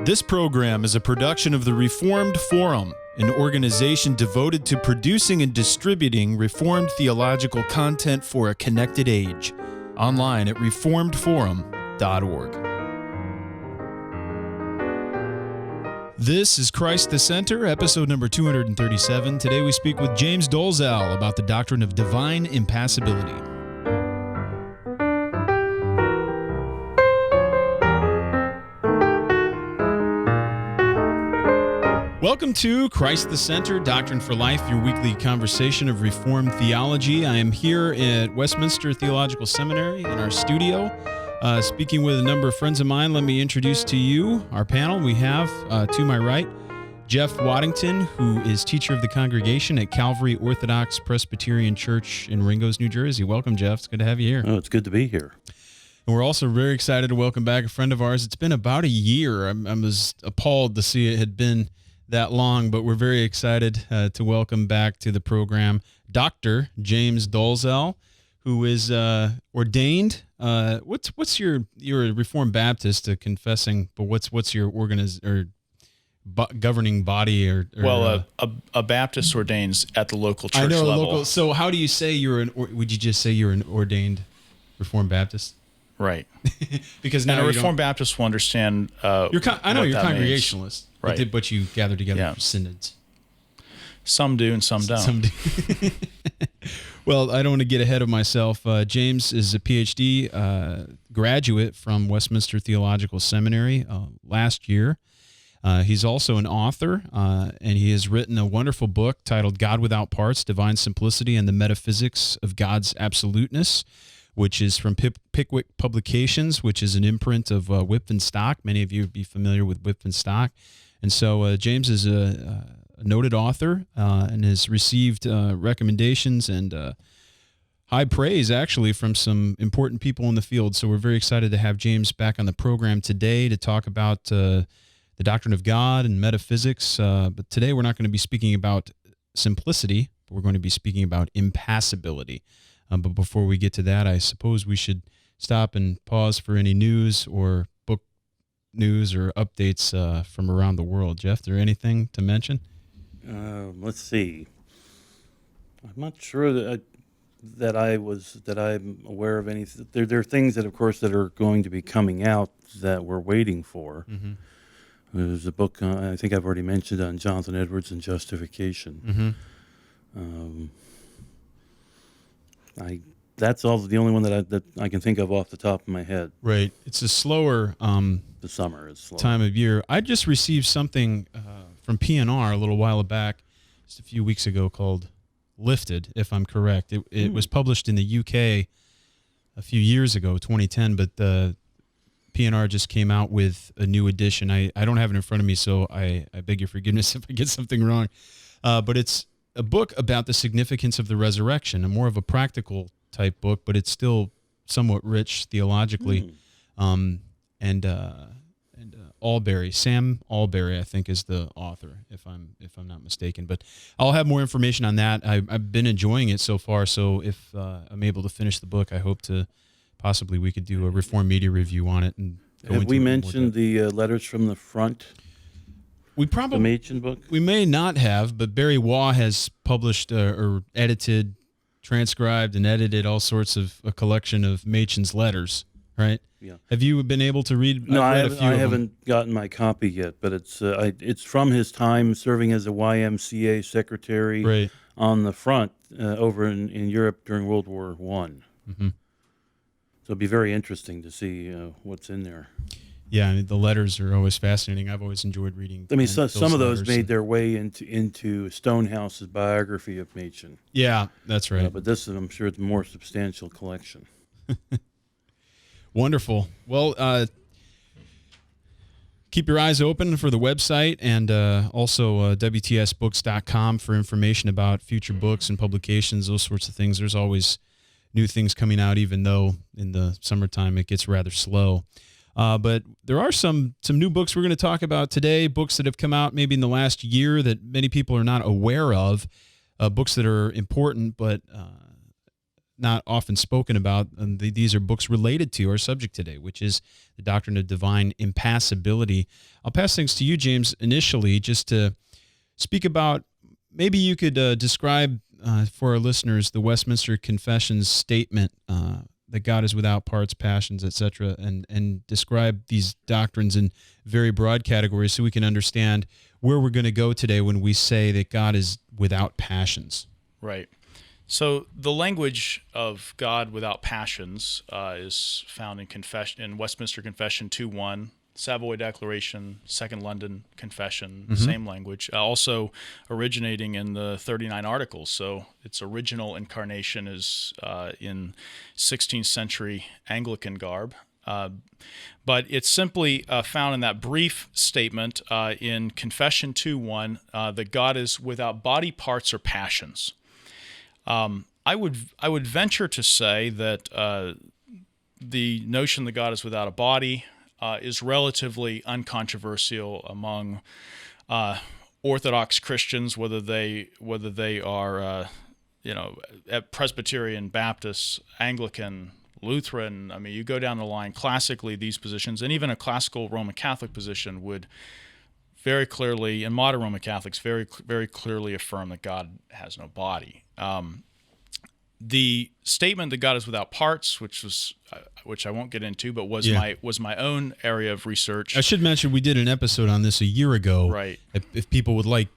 This program is a production of the Reformed Forum, an organization devoted to producing and distributing Reformed theological content for a connected age. Online at reformedforum.org. This is Christ the Center, episode number 237. Today we speak with James Dolezal about the doctrine of divine impassibility. Welcome to Christ the Center, Doctrine for Life, your weekly conversation of Reformed theology. I am here at Westminster Theological Seminary in our studio, speaking with a number of friends of mine. Let me introduce to you our panel. We have, to my right, Jeff Waddington, who is teacher of the congregation at Calvary Orthodox Presbyterian Church in Ringgoes, New Jersey. Welcome, Jeff. It's good to have you here. Oh, it's good to be here. And we're also very excited to welcome back a friend of ours. It's been about a year. I was appalled to see it had been that long, but we're very excited to welcome back to the program Dr. James Dolezal, who is ordained. What's you're a Reformed Baptist, confessing, but what's your governing body or a Baptist ordains at the local church level. Local. So how do you say would you just say you're an ordained Reformed Baptist? Right. Because now a Reformed Baptist will understand. You're Congregationalist, right? But you gather together for synods. Some do and some don't. Some do. Well, I don't want to get ahead of myself. James is a PhD graduate from Westminster Theological Seminary last year. He's also an author, and he has written a wonderful book titled God Without Parts, Divine Simplicity and the Metaphysics of God's Absoluteness, which is from Pickwick Publications, which is an imprint of Whitman Stock. Many of you would be familiar with Whitman Stock. And so James is a noted author and has received recommendations and high praise, actually, from some important people in the field. So we're very excited to have James back on the program today to talk about the doctrine of God and metaphysics. But today we're not going to be speaking about simplicity, but we're going to be speaking about impassibility. But before we get to that, I suppose we should stop and pause for any news or book news or updates from around the world. Jeff, is there anything to mention? Let's see. I'm not sure that I'm aware of anything. There are things that, of course, that are going to be coming out that we're waiting for. Mm-hmm. There's a book I think I've already mentioned on Jonathan Edwards and justification. Mm-hmm. That's the only one that I can think of off the top of my head. Right. It's a slower the summer is slow time of year. I just received something from PNR a little while back, just a few weeks ago, called Lifted, if I'm correct. It was published in the UK a few years ago, 2010, but the PNR just came out with a new edition. I don't have it in front of me, so I beg your forgiveness if I get something wrong. But it's a book about the significance of the resurrection, a more of a practical type book, but it's still somewhat rich theologically. And Sam Alberry, I think, is the author, if I'm not mistaken. But I'll have more information on that. I've been enjoying it so far, so if I'm able to finish the book, I hope to possibly we could do a Reformed Media review on it. And have we mentioned the letters from the front? We probably the Machen book. We may not have, but Barry Waugh has published or edited, transcribed, and edited all sorts of a collection of Machen's letters. Right? Yeah. Have you been able to read? No, I haven't gotten my copy yet, but it's from his time serving as a YMCA secretary on the front over in Europe during World War I. Mm-hmm. So it'd be very interesting to see what's in there. Yeah, I mean, the letters are always fascinating. I've always enjoyed reading. I mean, some of those made their way into Stonehouse's biography of Machen. Yeah, that's right. But this is, I'm sure, it's a more substantial collection. Wonderful. Well, keep your eyes open for the website and also WTSbooks.com for information about future books and publications, those sorts of things. There's always new things coming out, even though in the summertime it gets rather slow. But there are some new books we're going to talk about today, books that have come out maybe in the last year that many people are not aware of, books that are important but not often spoken about. And these are books related to our subject today, which is the doctrine of divine impassibility. I'll pass things to you, James, initially, just to speak about, maybe you could describe for our listeners the Westminster Confession's statement that God is without parts, passions, etc., and describe these doctrines in very broad categories so we can understand where we're going to go today when we say that God is without passions. Right. So the language of God without passions is found in Westminster Confession 2:1, Savoy Declaration, Second London Confession, same language, also originating in the 39 Articles. So its original incarnation is in 16th century Anglican garb. But it's simply found in that brief statement in Confession 2:1 that God is without body parts or passions. I would venture to say that the notion that God is without a body is relatively uncontroversial among Orthodox Christians, whether they are Presbyterian, Baptist, Anglican, Lutheran. I mean, you go down the line. Classically, these positions, and even a classical Roman Catholic position, would very clearly, and modern Roman Catholics very clearly affirm that God has no body. The statement that God is without parts, which I won't get into, but was my own area of research. I should mention we did an episode on this a year ago. Right. If people would like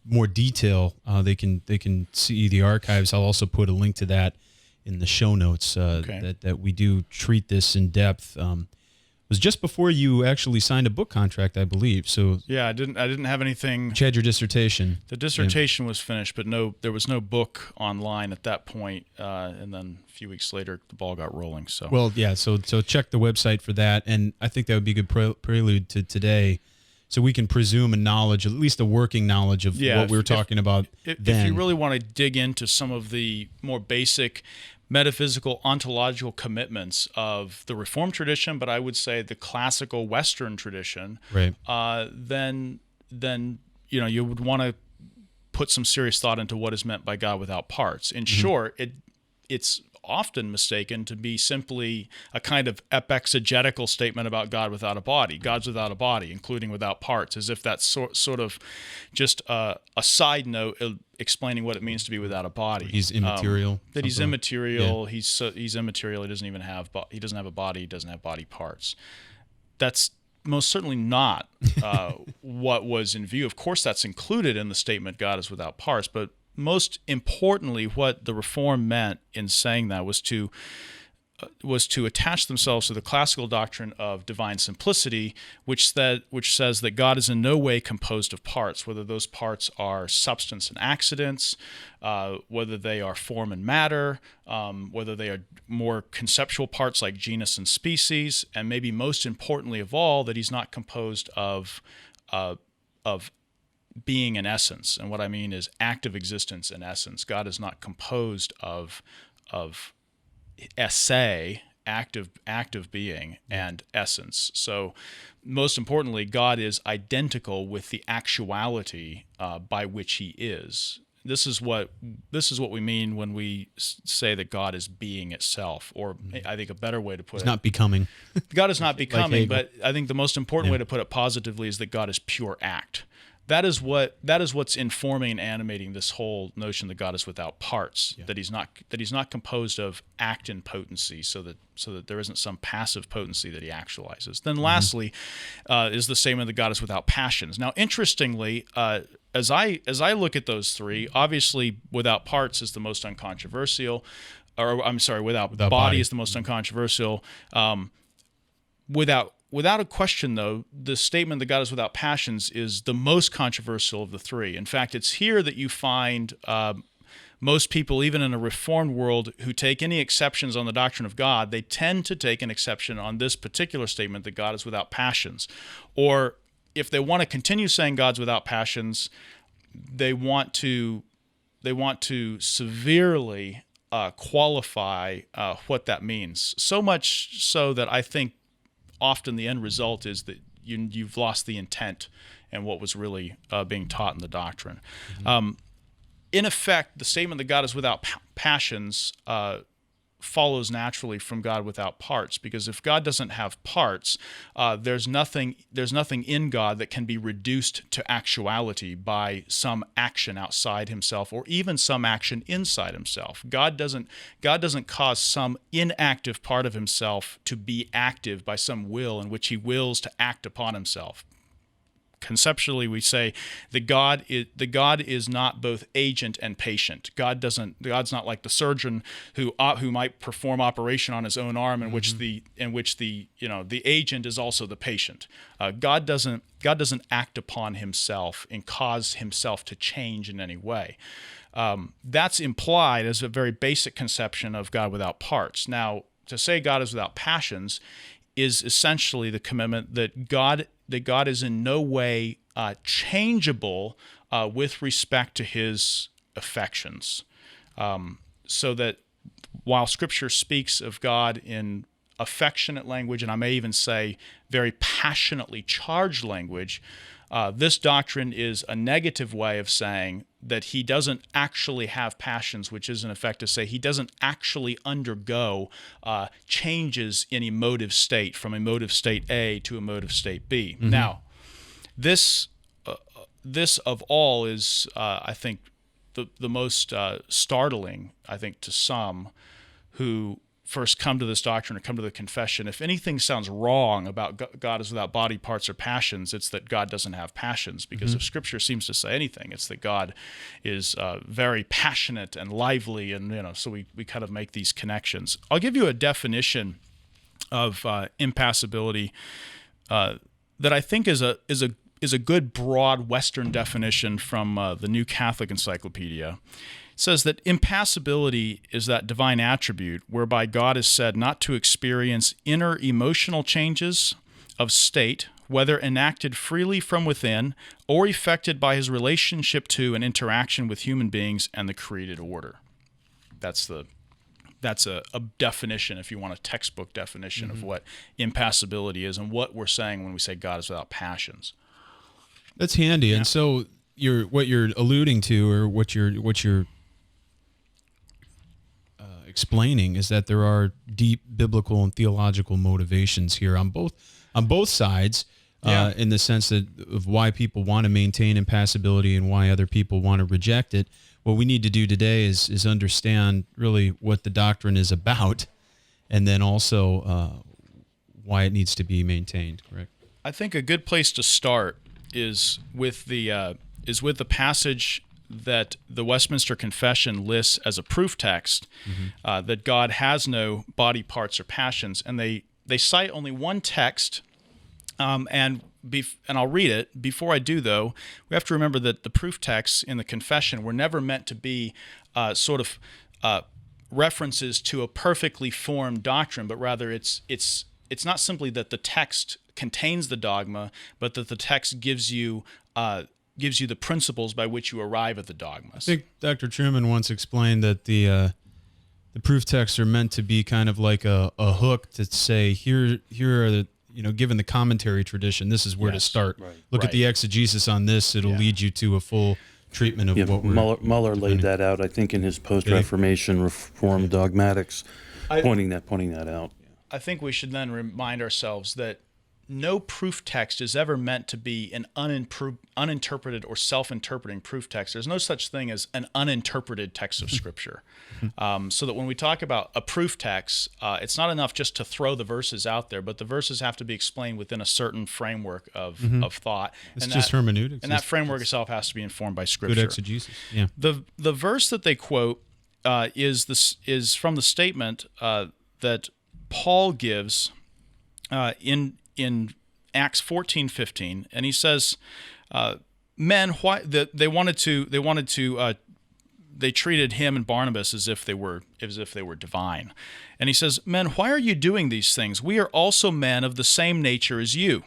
more detail, they can see the archives. I'll also put a link to that in the show notes. That we do treat this in depth. It was just before you actually signed a book contract, I believe. So yeah, I didn't have anything. You had your dissertation. The dissertation was finished, but there was no book online at that point. And then a few weeks later, the ball got rolling. So well, yeah. So check the website for that, and I think that would be a good prelude to today, so we can presume a knowledge, at least a working knowledge of what we were talking about. If you really want to dig into some of the more basic metaphysical ontological commitments of the Reformed tradition, but I would say the classical Western tradition, right? Then you would want to put some serious thought into what is meant by God without parts. In short, it's often mistaken to be simply a kind of epexegetical statement about God without a body. God's without a body, including without parts, as if that's sort of just a side note explaining what it means to be without a body. He's immaterial. That he's immaterial. Yeah. He's immaterial. He doesn't have a body. He doesn't have body parts. That's most certainly not what was in view. Of course, that's included in the statement God is without parts, but most importantly, what the Reform meant in saying that was to attach themselves to the classical doctrine of divine simplicity, which says that God is in no way composed of parts, whether those parts are substance and accidents, whether they are form and matter, whether they are more conceptual parts like genus and species, and maybe most importantly of all, that he's not composed of being and essence. And what I mean is active existence and essence. God is not composed of esse, active being, and essence. So most importantly, God is identical with the actuality by which he is. This is what we mean when we say that God is being itself, or I think a better way to put it. It's not becoming. God is not becoming, like but I think the most important way to put it positively is that God is pure act. That is what's informing and animating this whole notion that God is without parts, that he's not composed of act and potency, so that there isn't some passive potency that he actualizes. Then lastly, is the statement that God is without passions. Now, interestingly, as I look at those three, obviously without parts is the most uncontroversial, or I'm sorry, without body is the most uncontroversial. Without a question, though, the statement that God is without passions is the most controversial of the three. In fact, it's here that you find most people, even in a Reformed world, who take any exceptions on the doctrine of God, they tend to take an exception on this particular statement that God is without passions. Or if they want to continue saying God's without passions, they want to severely qualify what that means. So much so that I think often the end result is that you've lost the intent and what was really being taught in the doctrine. in effect, the statement that God is without passions follows naturally from God without parts, because if God doesn't have parts, there's nothing in God that can be reduced to actuality by some action outside himself or even some action inside himself. God doesn't cause some inactive part of himself to be active by some will in which he wills to act upon himself. Conceptually, we say that God is not both agent and patient. God's not like the surgeon who might perform operation on his own arm, in which the agent is also the patient. God doesn't act upon himself and cause himself to change in any way. That's implied as a very basic conception of God without parts. Now, to say God is without passions is essentially the commitment that God is in no way changeable with respect to his affections. So that while Scripture speaks of God in affectionate language, and I may even say very passionately charged language, this doctrine is a negative way of saying that he doesn't actually have passions, which is in effect to say he doesn't actually undergo changes in emotive state from emotive state A to emotive state B. Mm-hmm. Now, this of all is, I think, the most startling, I think, to some who first come to this doctrine or come to the confession. If anything sounds wrong about God is without body parts or passions, it's that God doesn't have passions, because if Scripture seems to say anything, it's that God is very passionate and lively, and so we kind of make these connections. I'll give you a definition of impassibility that I think is a good broad Western definition from the New Catholic Encyclopedia. Says that impassibility is that divine attribute whereby God is said not to experience inner emotional changes of state, whether enacted freely from within or effected by his relationship to and interaction with human beings and the created order. That's a definition, if you want a textbook definition of what impassibility is and what we're saying when we say God is without passions. That's handy. Yeah. And so what you're alluding to, or what you're explaining, is that there are deep biblical and theological motivations here on both sides, in the sense of why people want to maintain impassibility and why other people want to reject it. What we need to do today is understand really what the doctrine is about, and then also why it needs to be maintained. Correct. I think a good place to start is with the passage that the Westminster Confession lists as a proof text, that God has no body parts or passions, and they cite only one text, and I'll read it. Before I do, though, we have to remember that the proof texts in the Confession were never meant to be references to a perfectly formed doctrine, but rather it's not simply that the text contains the dogma, but that the text gives you the principles by which you arrive at the dogmas. I think Dr. Truman once explained that the proof texts are meant to be kind of like a hook to say, here are the, given the commentary tradition, this is where to start. Right. Look at the exegesis on this; it'll lead you to a full treatment of what we're. Muller laid that out, I think, in his post-Reformation Reformed dogmatics, pointing that out. I think we should then remind ourselves that no proof text is ever meant to be an uninterpreted or self-interpreting proof text. There's no such thing as an uninterpreted text of Scripture. So that when we talk about a proof text, it's not enough just to throw the verses out there, but the verses have to be explained within a certain framework of thought. It's just hermeneutics. And that framework itself has to be informed by Scripture. Good exegesis. Yeah. The verse that they quote is from the statement that Paul gives in Acts 14:15, and he says, "Men, why they treated him and Barnabas as if they were divine." And he says, "Men, why are you doing these things? We are also men of the same nature as you,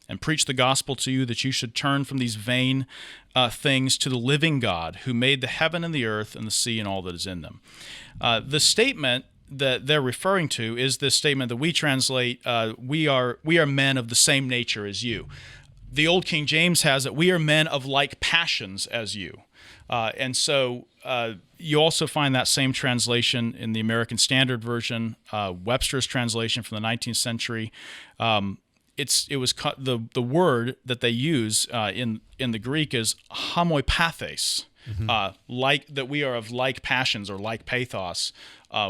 and preach the gospel to you that you should turn from these vain things to the living God, who made the heaven and the earth and the sea and all that is in them." The statement that they're referring to is this statement that we translate, we are men of the same nature as you. The Old King James has it, we are men of like passions as you. And so you also find that same translation in the American Standard Version, Webster's translation from the 19th century. The word that they use in the Greek is homoipathes, like that we are of like passions or like pathos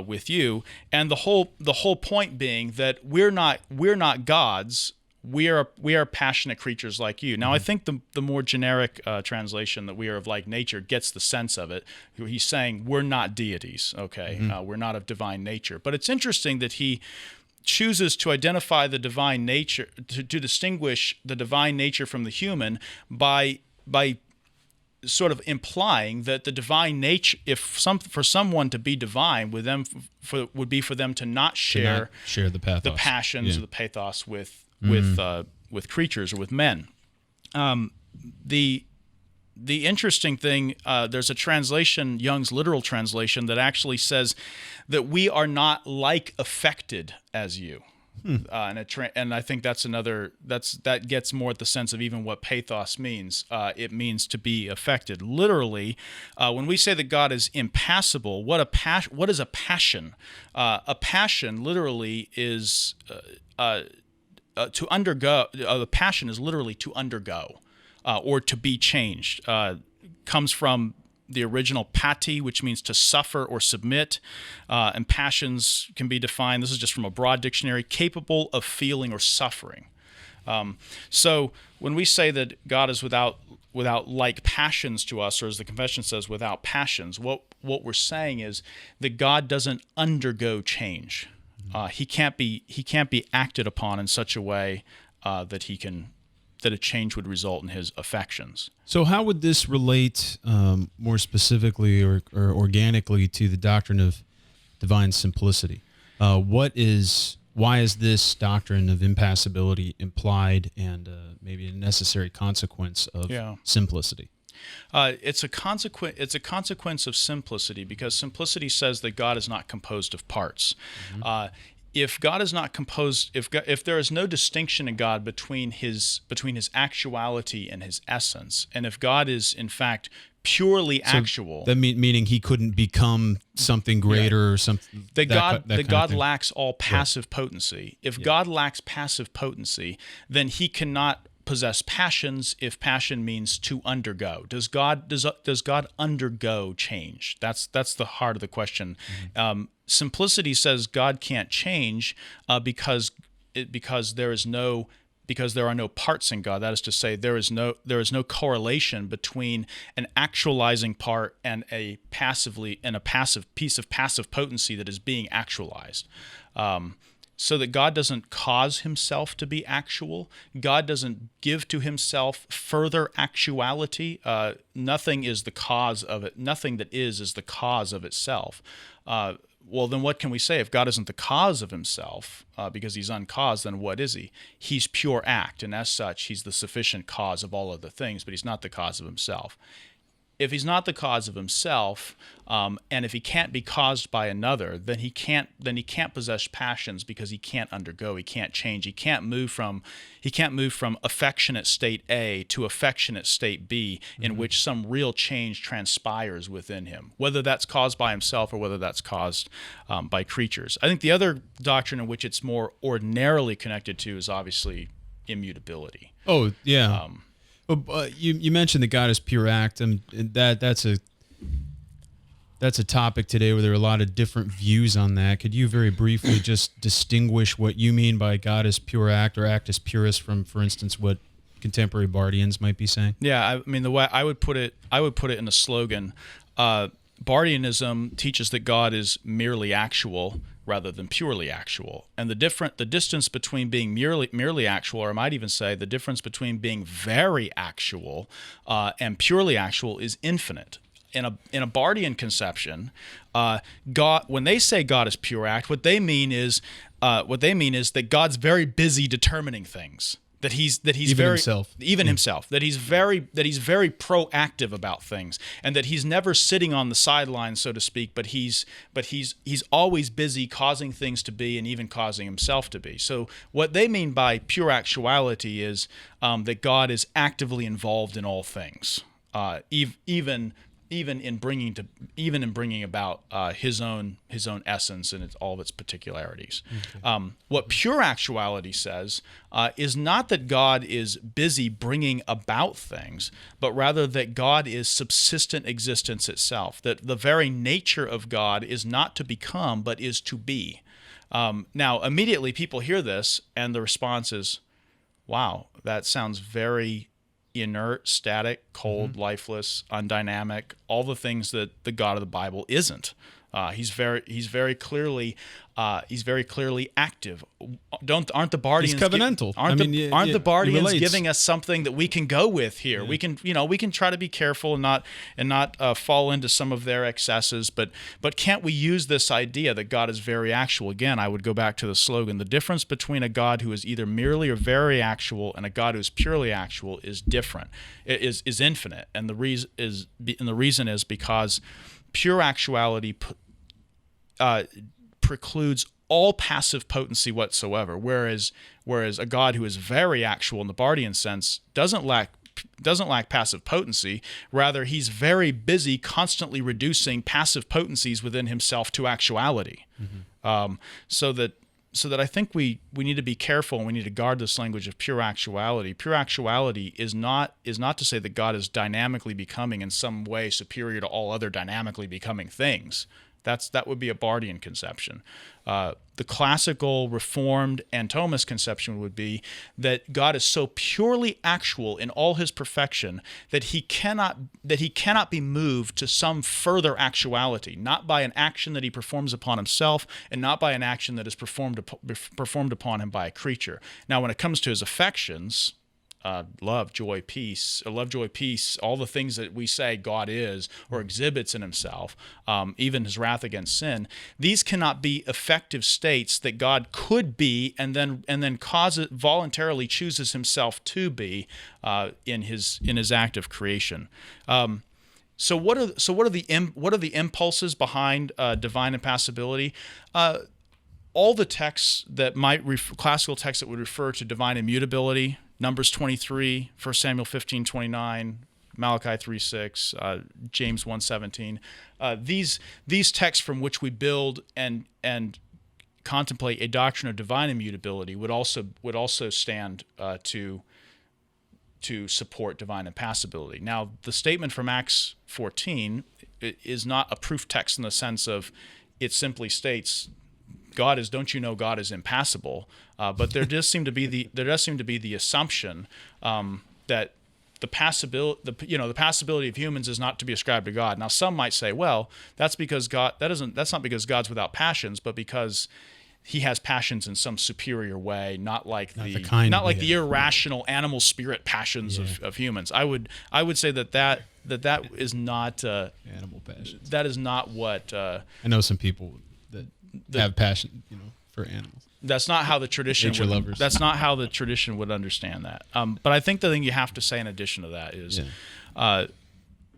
with you, and the whole point being that we're not gods. We are passionate creatures like you. Now, I think the more generic translation, that we are of like nature, gets the sense of it. He's saying we're not deities, okay? We're not of divine nature. But it's interesting that he chooses to identify the divine nature, to distinguish the divine nature from the human by sort of implying that the divine nature, for someone to be divine, would be for them to not share the pathos, the passions or the pathos with creatures or with men. The interesting thing, there's a translation, Young's literal translation, that actually says that we are not like affected as you. And I think that gets more at the sense of even what pathos means. It means to be affected. Literally, when we say that God is impassible, what is a passion? A passion literally is to undergo. The passion is literally to undergo or to be changed. Comes from the original pati, which means to suffer or submit, and passions can be defined, this is just from a broad dictionary, capable of feeling or suffering. So when we say that God is without like passions to us, or as the confession says, without passions, what we're saying is that God doesn't undergo change. He can't be acted upon in such a way that a change would result in his affections. So how would this relate more specifically or organically to the doctrine of divine simplicity? Why is this doctrine of impassibility implied and maybe a necessary consequence of simplicity? It's a consequence of simplicity, because simplicity says that God is not composed of parts. If God is not composed, if there is no distinction in God between his actuality and his essence, and if God is in fact purely actual, that meaning he couldn't become something greater or something. God lacks all passive potency. If God lacks passive potency, then he cannot possess passions if passion means to undergo. Does God undergo change? That's the heart of the question. Simplicity says God can't change because there are no parts in God. That is to say, there is no correlation between an actualizing part and a passive piece of passive potency that is being actualized. So that God doesn't cause himself to be actual. God doesn't give to himself further actuality. Nothing is the cause of it. Nothing that is the cause of itself. Well, then what can we say? If God isn't the cause of himself, because he's uncaused, then what is he? He's pure act, and as such, he's the sufficient cause of all other things, but he's not the cause of himself. If he's not the cause of himself, and if he can't be caused by another, then he can't possess passions, because he can't undergo, he can't change, he can't move from affectionate state A to affectionate state B, in which some real change transpires within him, whether that's caused by himself or whether that's caused by creatures. I think the other doctrine in which it's more ordinarily connected to is obviously immutability. Oh yeah. You mentioned that God is pure act, and that's a topic today where there are a lot of different views on that. Could you very briefly just distinguish what you mean by God is pure act or act is purest from, for instance, what contemporary Bardians might be saying? Yeah, I mean, the way I would put it in a slogan. Bardianism teaches that God is merely actual rather than purely actual. And the distance between being merely actual, or I might even say the difference between being very actual and purely actual, is infinite. In a Bardian conception, God, when they say God is pure act, what they mean is that God's very busy determining things. That he's even very himself. Himself, that he's very proactive about things, and that he's never sitting on the sidelines, so to speak, but he's always busy causing things to be and even causing himself to be. So what they mean by pure actuality is that God is actively involved in all things. even in bringing about his own essence and all of its particularities. Okay. What pure actuality says is not that God is busy bringing about things, but rather that God is subsistent existence itself. That the very nature of God is not to become, but is to be. Now, immediately people hear this, and the response is, "Wow, that sounds very inert, static, cold, lifeless, undynamic, all the things that the God of the Bible isn't." He's very clearly active. Aren't the Bardians? He's covenantal. Aren't the Bardians relates. giving us something that we can go with here? Yeah. We can try to be careful and not fall into some of their excesses, but can't we use this idea that God is very actual? Again, I would go back to the slogan: the difference between a God who is either merely or very actual and a God who is purely actual is different. It is infinite, and the reason is because pure actuality precludes all passive potency whatsoever, whereas a God who is very actual in the Bardian sense doesn't lack passive potency. Rather, he's very busy constantly reducing passive potencies within himself to actuality. So that I think we need to be careful, and we need to guard this language of pure actuality. Pure actuality is not to say that God is dynamically becoming in some way superior to all other dynamically becoming things. That would be a Bardian conception. The classical, Reformed, and Thomist conception would be that God is so purely actual in all his perfection that he cannot be moved to some further actuality, not by an action that he performs upon himself, and not by an action that is performed upon him by a creature. Now, when it comes to his affections, love, joy, peace, all the things that we say God is or exhibits in himself, even his wrath against sin, these cannot be effective states that God could be and then voluntarily chooses himself to be in his act of creation. So what are the impulses behind divine impassibility? All the texts that classical texts that would refer to divine immutability, Numbers 23, 1 Samuel 15:29, Malachi 3:6, James 1:17. These texts from which we build and contemplate a doctrine of divine immutability would also stand to support divine impassibility. Now, the statement from Acts 14 is not a proof text in the sense of it simply states, don't you know God is impassible? But there does seem to be the assumption that the passibility of humans is not to be ascribed to God. Now, some might say, well, that's not because God's without passions, but because he has passions in some superior way, not like the irrational animal spirit passions of humans. I would say that is not animal passions. That is not what I know some people that have passion, for animals. That's not how the tradition lovers. That's not how the tradition would understand that. But I think the thing you have to say in addition to that is,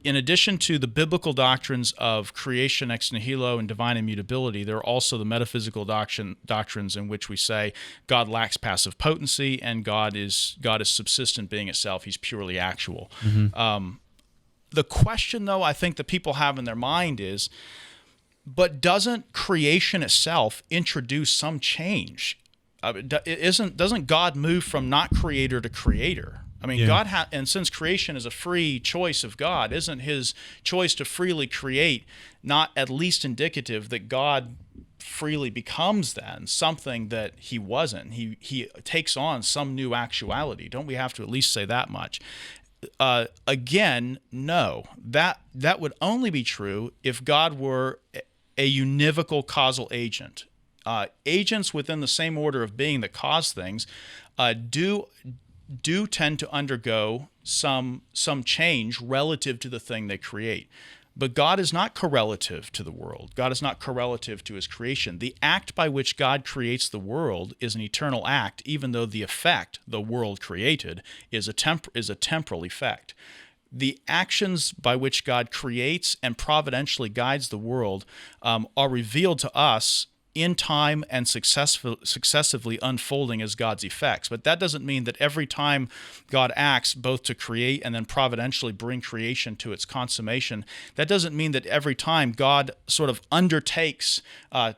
in addition to the biblical doctrines of creation ex nihilo and divine immutability, there are also the metaphysical doctrines in which we say God lacks passive potency and God is subsistent being itself. He's purely actual. The question, though, I think that people have in their mind is, but doesn't creation itself introduce some change? Doesn't God move from not creator to creator? I mean, and since creation is a free choice of God, isn't his choice to freely create not at least indicative that God freely becomes then something that he wasn't? He takes on some new actuality. Don't we have to at least say that much? Again, no. That would only be true if God were a univocal causal agent. Agents within the same order of being that cause things do tend to undergo some change relative to the thing they create. But God is not correlative to the world. God is not correlative to his creation. The act by which God creates the world is an eternal act, even though the effect, the world created, is a temporal effect. The actions by which God creates and providentially guides the world are revealed to us in time and successively unfolding as God's effects. But that doesn't mean that every time God acts both to create and then providentially bring creation to its consummation, that doesn't mean that every time God sort of undertakes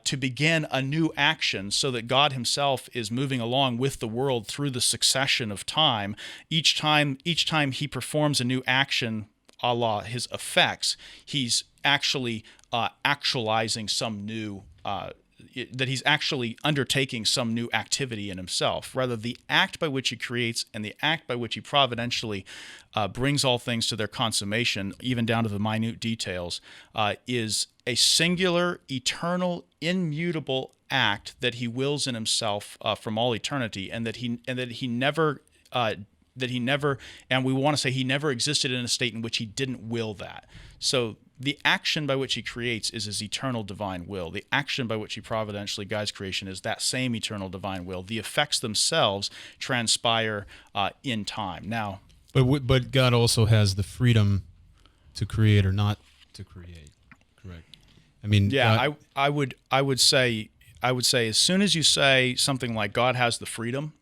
to begin a new action so that God himself is moving along with the world through the succession of time. Each time he performs a new action, a la his effects, he's actually actualizing some new that he's actually undertaking some new activity in himself. Rather, the act by which he creates and the act by which he providentially brings all things to their consummation, even down to the minute details, is a singular, eternal, immutable act that he wills in himself from all eternity, and that he never, and we want to say he never existed in a state in which he didn't will that. So the action by which he creates is his eternal divine will. The action by which he providentially guides creation is that same eternal divine will. The effects themselves transpire in time. Now, but God also has the freedom to create or not to create. Correct. I mean, yeah, I would say as soon as you say something like God has the freedom,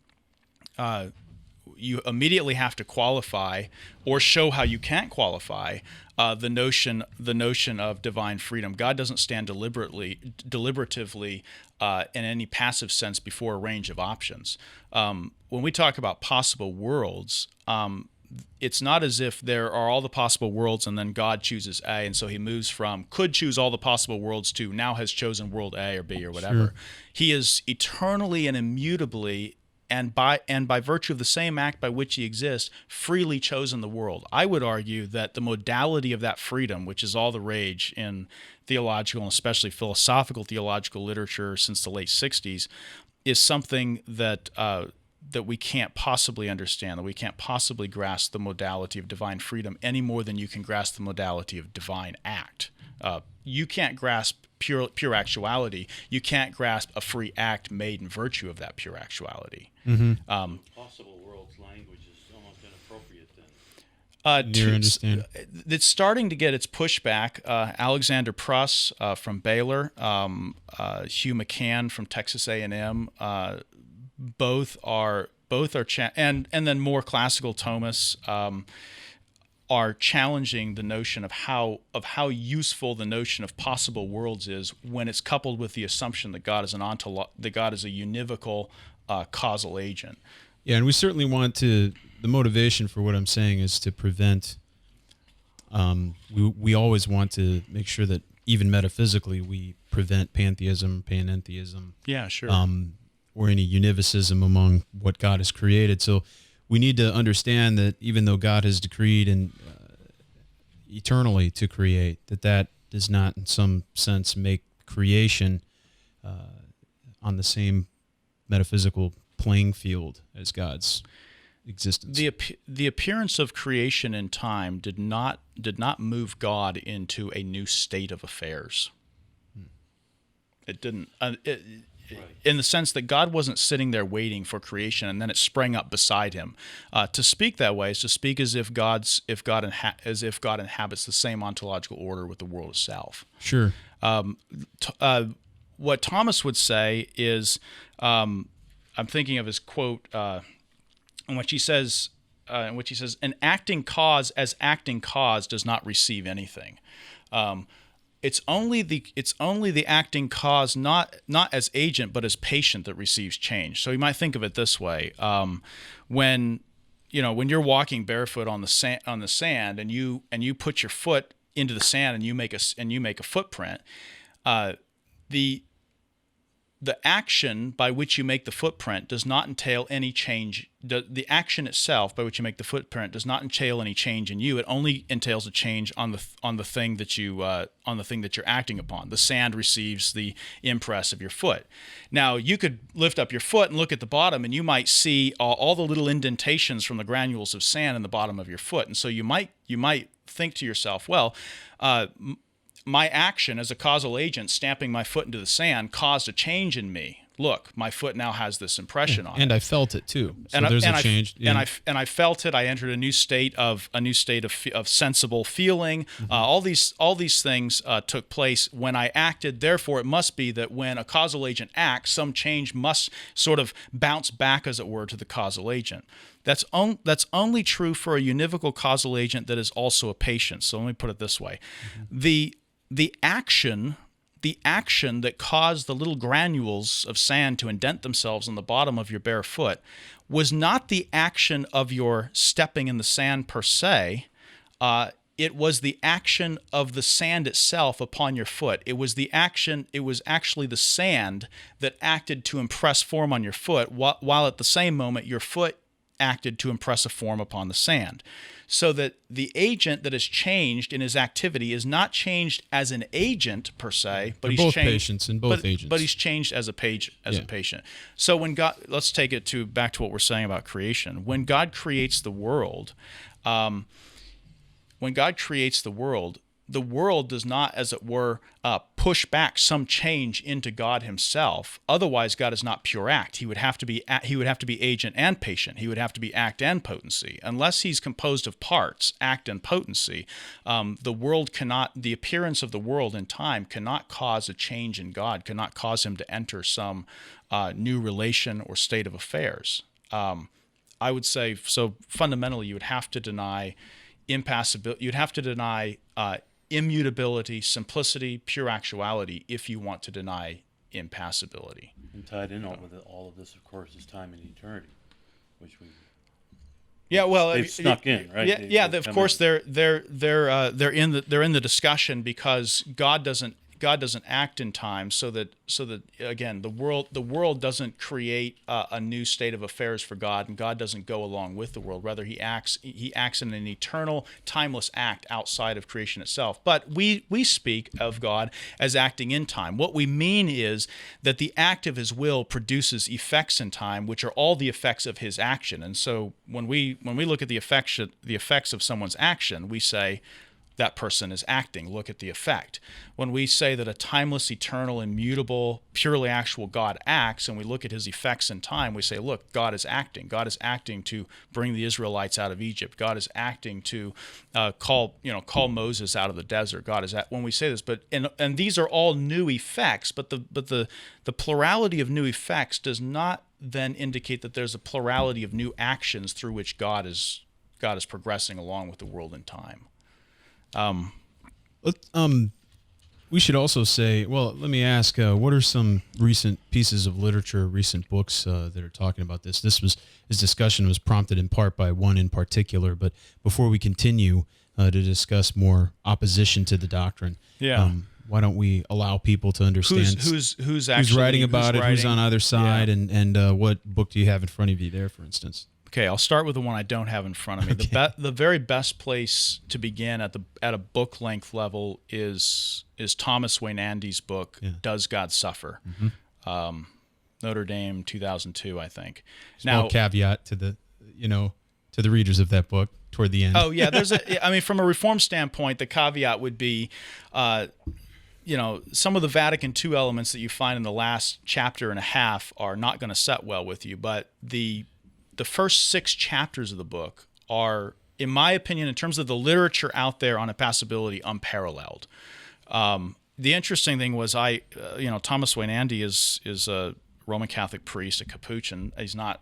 you immediately have to qualify or show how you can't qualify the notion of divine freedom. God doesn't stand deliberatively in any passive sense before a range of options. When we talk about possible worlds, it's not as if there are all the possible worlds and then God chooses A, and so he moves from could choose all the possible worlds to now has chosen world A or B or whatever. Sure. He is eternally and immutably, and by virtue of the same act by which he exists, freely chosen the world. I would argue that the modality of that freedom, which is all the rage in theological and especially philosophical theological literature since the late 60s, is something that we can't possibly understand, that we can't possibly grasp the modality of divine freedom any more than you can grasp the modality of divine act. You can't grasp pure actuality. You can't grasp a free act made in virtue of that pure actuality. Mm-hmm. Possible worlds language is almost inappropriate then. It's starting to get its pushback. Alexander Pruss from Baylor, Hugh McCann from Texas A&M, both are and then more classical Thomists are challenging the notion of how useful the notion of possible worlds is when it's coupled with the assumption that God is a univocal causal agent. Yeah, and we certainly want to. The motivation for what I'm saying is to prevent. We always want to make sure that even metaphysically we prevent pantheism, panentheism. Yeah, sure. Or any univocism among what God has created. So we need to understand that even though God has decreed and eternally to create, that does not in some sense make creation on the same metaphysical playing field as God's existence. The appearance of creation in time did not move God into a new state of affairs. It didn't. In the sense that God wasn't sitting there waiting for creation and then it sprang up beside him. To speak that way is to speak as if God inhabits the same ontological order with the world itself. Sure. What Thomas would say is, I'm thinking of his quote, in which he says, "An acting cause as acting cause does not receive anything." It's only the acting cause, not as agent, but as patient, that receives change. So you might think of it this way: when you're walking barefoot on the sand, and you put your foot into the sand and you make a footprint, the action by which you make the footprint does not entail any change. The action itself by which you make the footprint does not entail any change in you. It only entails a change on the thing that you're acting upon. The sand receives the impress of your foot. Now you could lift up your foot and look at the bottom, and you might see all the little indentations from the granules of sand in the bottom of your foot. And so you might think to yourself, well, my action as a causal agent, stamping my foot into the sand, caused a change in me, look, my foot now has this impression on it. And I felt it too. So there's a change. And I felt it. I entered a new state of sensible feeling. All these things took place when I acted. Therefore, it must be that when a causal agent acts, some change must sort of bounce back, as it were, to the causal agent. That's only true for a univocal causal agent that is also a patient. So let me put it this way: the action that caused the little granules of sand to indent themselves on the bottom of your bare foot was not the action of your stepping in the sand per se. It was the action of the sand itself upon your foot. It was actually the sand that acted to impress form on your foot, while at the same moment your foot acted to impress a form upon the sand. So that the agent that is changed in his activity is not changed as an agent per se, but both patients and both agents. But he's changed as a patient. So when God, let's take it back to what we're saying about creation. When God creates the world, the world does not, as it were, push back some change into God himself. Otherwise, God is not pure act. He would have to be agent and patient. He would have to be act and potency. Unless he's composed of parts, act and potency, the appearance of the world in time cannot cause a change in God, cannot cause him to enter some new relation or state of affairs. I would say, so fundamentally, you would have to deny impassibility. You'd have to deny immutability, simplicity, pure actuality, if you want to deny impassibility. And tied in with all of this, of course, is time and eternity, which we they've snuck in, right? Of course, they're in the discussion because God doesn't act in time, so that again the world doesn't create a new state of affairs for God, and God doesn't go along with the world. Rather, he acts in an eternal, timeless act outside of creation itself. But we speak of God as acting in time. What we mean is that the act of his will produces effects in time, which are all the effects of his action. And so when we look at the effects of someone's action, we say, that person is acting. Look at the effect. When we say that a timeless, eternal, immutable, purely actual God acts, and we look at his effects in time, we say, look, God is acting. God is acting to bring the Israelites out of Egypt. God is acting to call Moses out of the desert. God is when we say this, and these are all new effects, but the plurality of new effects does not then indicate that there's a plurality of new actions through which God is progressing along with the world in time. We should also say, well, let me ask, what are some recent pieces of literature, recent books that are talking about this? This discussion was prompted in part by one in particular, but before we continue to discuss more opposition to the doctrine, why don't we allow people to understand who's writing about it, who's on either side, and what book do you have in front of you there, for instance? Okay, I'll start with the one I don't have in front of me. Okay. The very best place to begin at a book length level is Thomas Wayne-Andy's book, Does God Suffer? Mm-hmm. Notre Dame, 2002, I think. Small caveat to the readers of that book toward the end. Oh yeah, from a Reform standpoint, the caveat would be, some of the Vatican II elements that you find in the last chapter and a half are not going to set well with you, but the first 6 chapters of the book are, in my opinion, in terms of the literature out there on impassibility, unparalleled. The interesting thing was Thomas Wayne-Andy is a Roman Catholic priest, a Capuchin. He's not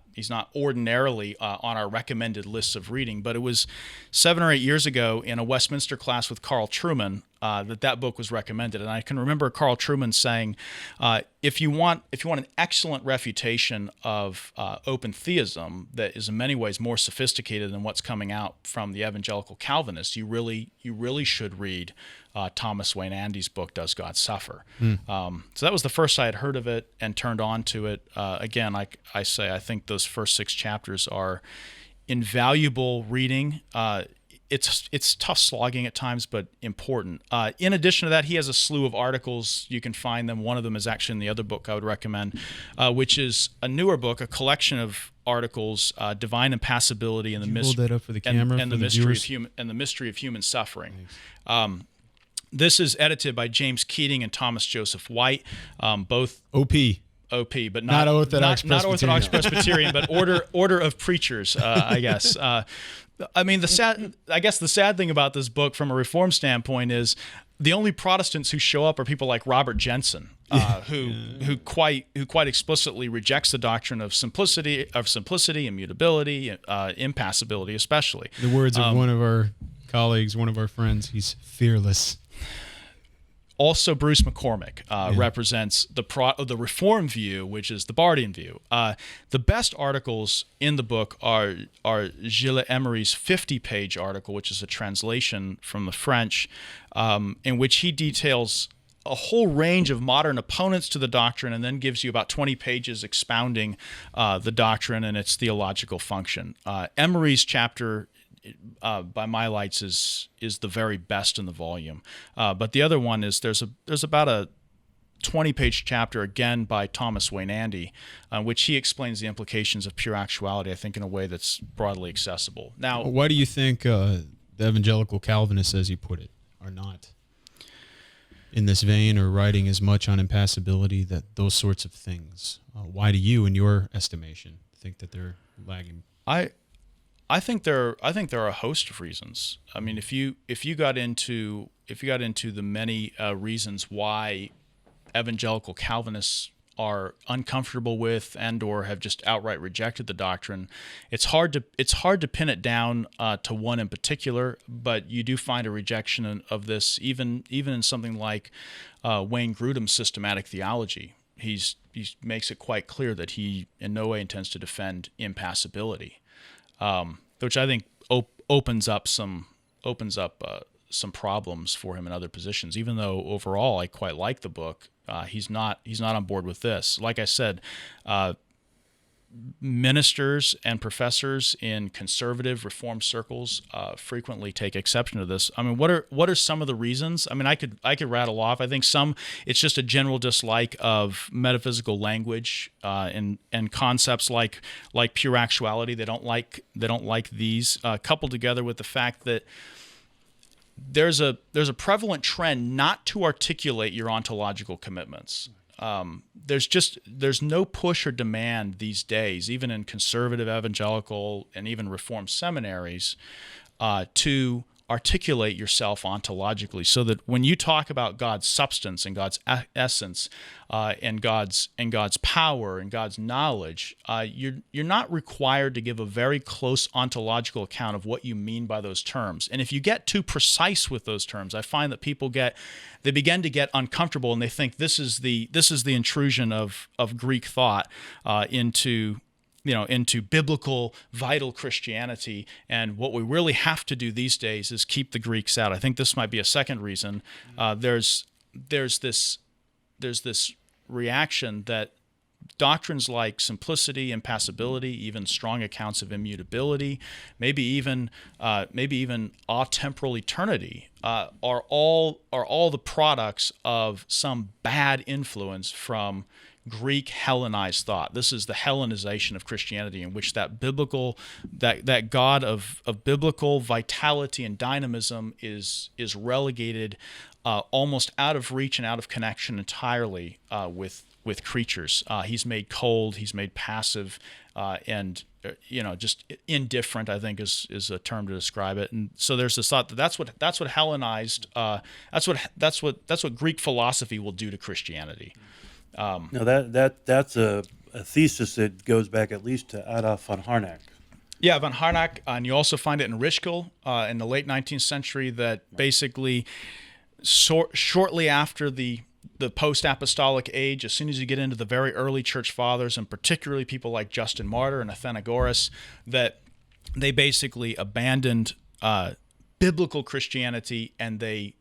ordinarily on our recommended lists of reading, but it was 7 or 8 years ago in a Westminster class with Carl Trueman that book was recommended. And I can remember Carl Trueman saying, if you want an excellent refutation of open theism that is in many ways more sophisticated than what's coming out from the evangelical Calvinists, you really should read Thomas Wayne-Andy's book, Does God Suffer? So that was the first I had heard of it and turned on to it. Again, I think those first 6 chapters are invaluable reading. It's tough slogging at times, but important. In addition to that, he has a slew of articles. You can find them. One of them is actually in the other book I would recommend, which is a newer book, a collection of articles, Divine Impassibility and the Mystery. Hold that up for the camera and the mystery of human suffering. This is edited by James Keating and Thomas Joseph White, both OP. OP, but Not Orthodox not Orthodox Presbyterian. Presbyterian, but order of preachers, I guess. I mean, the sad thing about this book from a Reform standpoint is the only Protestants who show up are people like Robert Jensen, who quite explicitly rejects the doctrine of simplicity, immutability, impassibility, especially. The words of one of our colleagues, one of our friends, he's fearless. Also, Bruce McCormick represents the Reform view, which is the Bardian view. The best articles in the book are Gilles Emery's 50-page article, which is a translation from the French, in which he details a whole range of modern opponents to the doctrine and then gives you about 20 pages expounding the doctrine and its theological function. Emery's chapter by my lights is the very best in the volume, but the other one is there's about a 20-page chapter again by Thomas Waynandi, which he explains the implications of pure actuality, I think, in a way that's broadly accessible. Now, why do you think the evangelical Calvinists, as you put it, are not in this vein or writing as much on impassibility, that those sorts of things? Why do you, in your estimation, think that they're lagging? I think there are a host of reasons. I mean, if you got into the many reasons why evangelical Calvinists are uncomfortable with and or have just outright rejected the doctrine, it's hard to pin it down to one in particular. But you do find a rejection of this even in something like Wayne Grudem's systematic theology. He makes it quite clear that he in no way intends to defend impassibility. Which I think opens up some problems for him in other positions. Even though overall I quite like the book, he's not on board with this. Like I said, ministers and professors in conservative Reform circles frequently take exception to this. I mean, what are some of the reasons? I mean, I could rattle off. I think some it's just a general dislike of metaphysical language and concepts like pure actuality. They don't like these coupled together with the fact that there's a prevalent trend not to articulate your ontological commitments. There's no push or demand these days, even in conservative evangelical and even Reformed seminaries, to articulate yourself ontologically, so that when you talk about God's substance and God's essence and God's power and God's knowledge, you're not required to give a very close ontological account of what you mean by those terms. And if you get too precise with those terms, I find that people begin to get uncomfortable, and they think this is the intrusion of Greek thought into biblical, vital Christianity. And what we really have to do these days is keep the Greeks out. I think this might be a second reason. There's this reaction that doctrines like simplicity, impassibility, even strong accounts of immutability, maybe even atemporal eternity, are all the products of some bad influence from Greek Hellenized thought. This is the Hellenization of Christianity, in which that God of biblical vitality and dynamism is relegated almost out of reach and out of connection entirely with creatures. He's made cold, he's made passive, and just indifferent, I think is a term to describe it. And so there's this thought that that's what Hellenized, that's what Greek philosophy will do to Christianity. Now that's a thesis that goes back at least to Adolf von Harnack. Yeah, von Harnack, and you also find it in Rijkel in the late 19th century, that basically shortly after the post-apostolic age, as soon as you get into the very early church fathers, and particularly people like Justin Martyr and Athenagoras, that they basically abandoned biblical Christianity, and they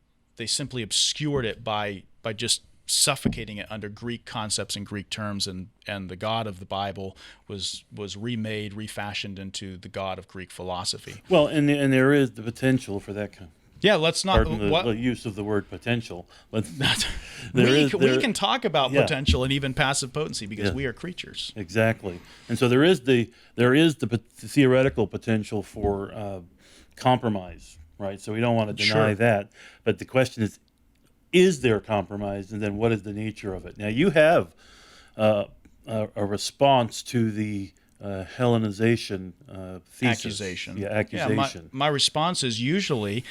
simply obscured it by just suffocating it under Greek concepts and Greek terms, and the God of the Bible was remade, refashioned into the God of Greek philosophy. Well, and there is the potential for that kind. Yeah, let's not. The use of the word potential. But we can talk about potential and even passive potency because we are creatures. Exactly, and so there is the theoretical potential for compromise, right? So we don't want to deny that, but the question is there compromise, and then what is the nature of it? Now you have a response to the Hellenization thesis. Accusation. Yeah, accusation. My response is usually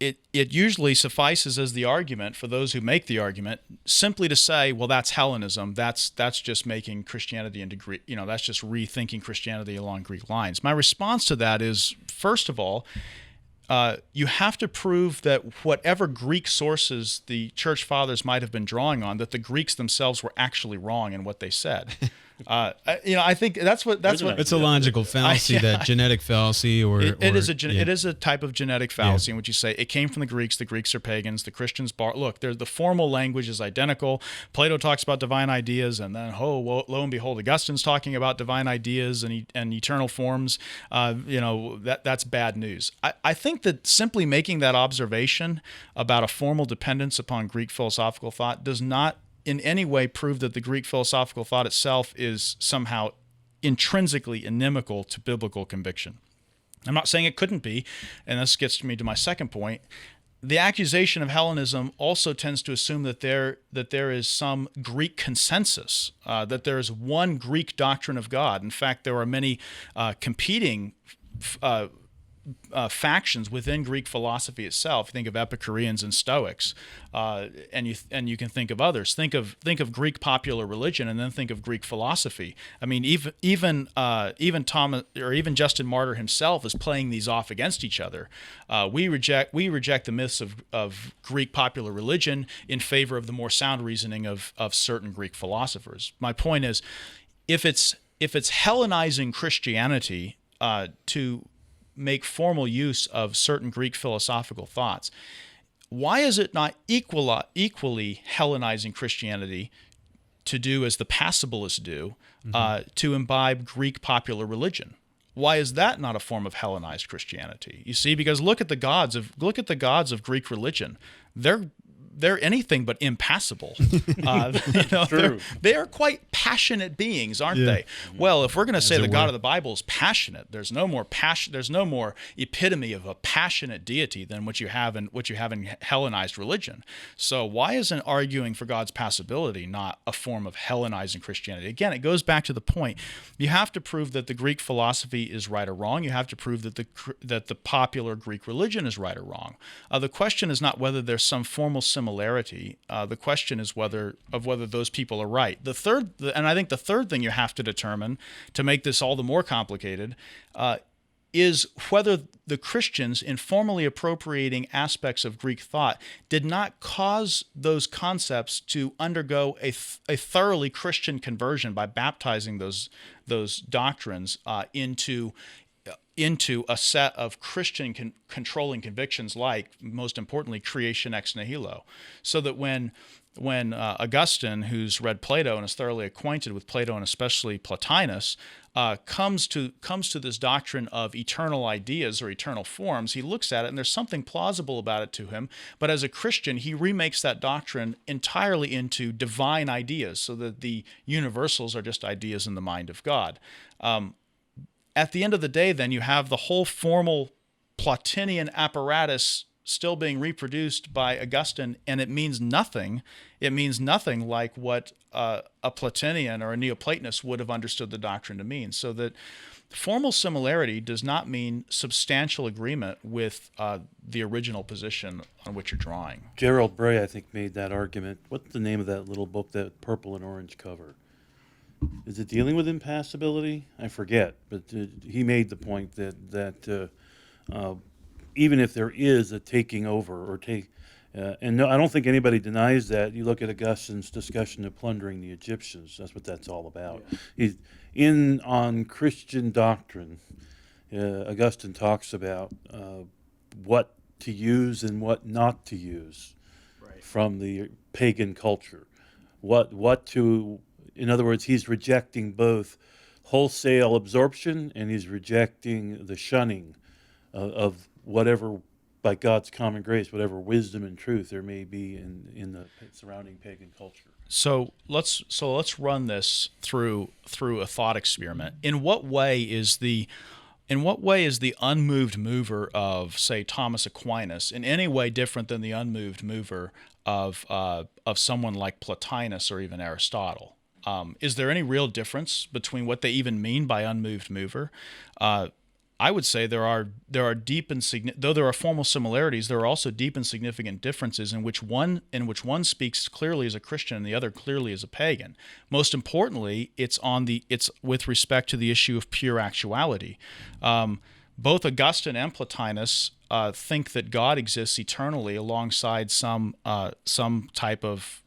it usually suffices as the argument for those who make the argument simply to say, well, that's Hellenism. That's just making Christianity into Greek. That's just rethinking Christianity along Greek lines. My response to that is, first of all, you have to prove that whatever Greek sources the church fathers might have been drawing on, that the Greeks themselves were actually wrong in what they said. I think that's what it's a logical fallacy, that genetic fallacy, it is a type of genetic fallacy in which you say it came from the Greeks are pagans, the Christians the formal language is identical. Plato talks about divine ideas, and then lo and behold, Augustine's talking about divine ideas and eternal forms. That's bad news. I think that simply making that observation about a formal dependence upon Greek philosophical thought does not in any way prove that the Greek philosophical thought itself is somehow intrinsically inimical to biblical conviction. I'm not saying it couldn't be, and this gets me to my second point. The accusation of Hellenism also tends to assume that there is some Greek consensus, that there is one Greek doctrine of God. In fact, there are many competing factions within Greek philosophy itself. Think of Epicureans and Stoics, and you can think of others. Think of Greek popular religion, and then think of Greek philosophy. I mean, even Thomas or even Justin Martyr himself is playing these off against each other. We reject the myths of Greek popular religion in favor of the more sound reasoning of certain Greek philosophers. My point is, if it's Hellenizing Christianity to make formal use of certain Greek philosophical thoughts, why is it not equally Hellenizing Christianity to do as the pacibilists do, to imbibe Greek popular religion? Why is that not a form of Hellenized Christianity? You see, because look at the gods of Greek religion. They're anything but impassible. They are quite passionate beings, aren't they? Well, if we're going to say the God of the Bible is passionate, there's no more passion. There's no more epitome of a passionate deity than what you have in Hellenized religion. So why isn't arguing for God's passibility not a form of Hellenizing Christianity? Again, it goes back to the point: you have to prove that the Greek philosophy is right or wrong. You have to prove that the popular Greek religion is right or wrong. The question is not whether there's some formal similarity. The question is whether those people are right. And I think the third thing you have to determine to make this all the more complicated is whether the Christians, in formally appropriating aspects of Greek thought, did not cause those concepts to undergo a thoroughly Christian conversion by baptizing those doctrines into a set of Christian controlling convictions, like, most importantly, creation ex nihilo. So that when Augustine, who's read Plato and is thoroughly acquainted with Plato and especially Plotinus, comes to this doctrine of eternal ideas or eternal forms, he looks at it and there's something plausible about it to him. But as a Christian, he remakes that doctrine entirely into divine ideas, so that the universals are just ideas in the mind of God. At the end of the day, then, you have the whole formal Plotinian apparatus still being reproduced by Augustine, and it means nothing. It means nothing like what a Platinian or a Neoplatonist would have understood the doctrine to mean. So that formal similarity does not mean substantial agreement with the original position on which you're drawing. Gerald Bray, I think, made that argument. What's the name of that little book, that purple and orange cover? Is it dealing with impassibility? I forget, but he made the point that even if there is a taking over and no, I don't think anybody denies that. You look at Augustine's discussion of plundering the Egyptians. That's what that's all about. Yeah. He's on Christian doctrine. Augustine talks about what to use and what not to use from the pagan culture. What to In other words, he's rejecting both wholesale absorption and he's rejecting the shunning of whatever, by God's common grace, whatever wisdom and truth there may be in the surrounding pagan culture. So let's run this through a thought experiment. In what way is the unmoved mover of, say, Thomas Aquinas in any way different than the unmoved mover of someone like Plotinus or even Aristotle? Is there any real difference between what they even mean by unmoved mover? I would say there are deep and though there are formal similarities, there are also deep and significant differences in which one speaks clearly as a Christian and the other clearly as a pagan. Most importantly, it's with respect to the issue of pure actuality. Both Augustine and Plotinus think that God exists eternally alongside some type of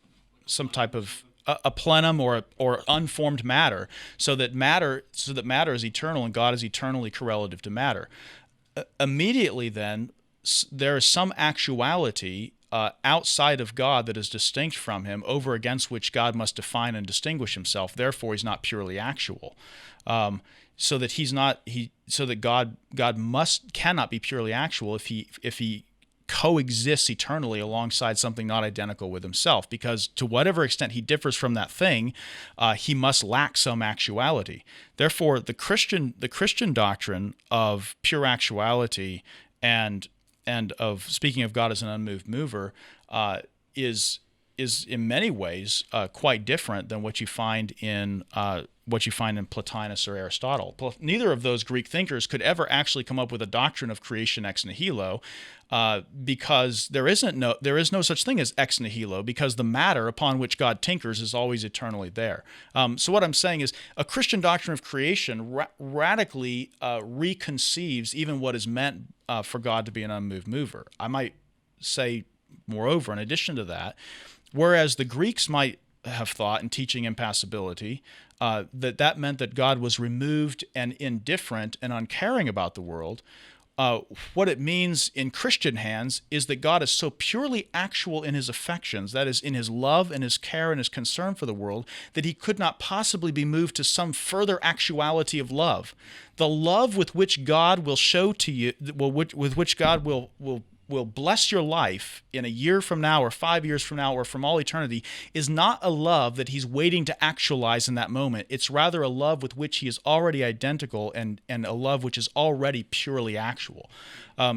a plenum or unformed matter, so that matter is eternal and God is eternally correlative to matter. Immediately then, there is some actuality outside of God that is distinct from him, over against which God must define and distinguish himself. Therefore, he's not purely actual. So that God cannot be purely actual if he coexists eternally alongside something not identical with himself, because to whatever extent he differs from that thing, he must lack some actuality. Therefore, the Christian doctrine of pure actuality and of speaking of God as an unmoved mover is in many ways quite different than what you find in Plotinus or Aristotle. Neither of those Greek thinkers could ever actually come up with a doctrine of creation ex nihilo, because there is no such thing as ex nihilo, because the matter upon which God tinkers is always eternally there. So what I'm saying is a Christian doctrine of creation radically reconceives even what is meant for God to be an unmoved mover. I might say, moreover, in addition to that, whereas the Greeks might have thought in teaching impassibility that meant that God was removed and indifferent and uncaring about the world, what it means in Christian hands is that God is so purely actual in his affections, that is, in his love and his care and his concern for the world, that he could not possibly be moved to some further actuality of love. The love with which God will show to you, with which God will bless your life in a year from now or 5 years from now or from all eternity, is not a love that he's waiting to actualize in that moment. It's rather a love with which he is already identical, and a love which is already purely actual.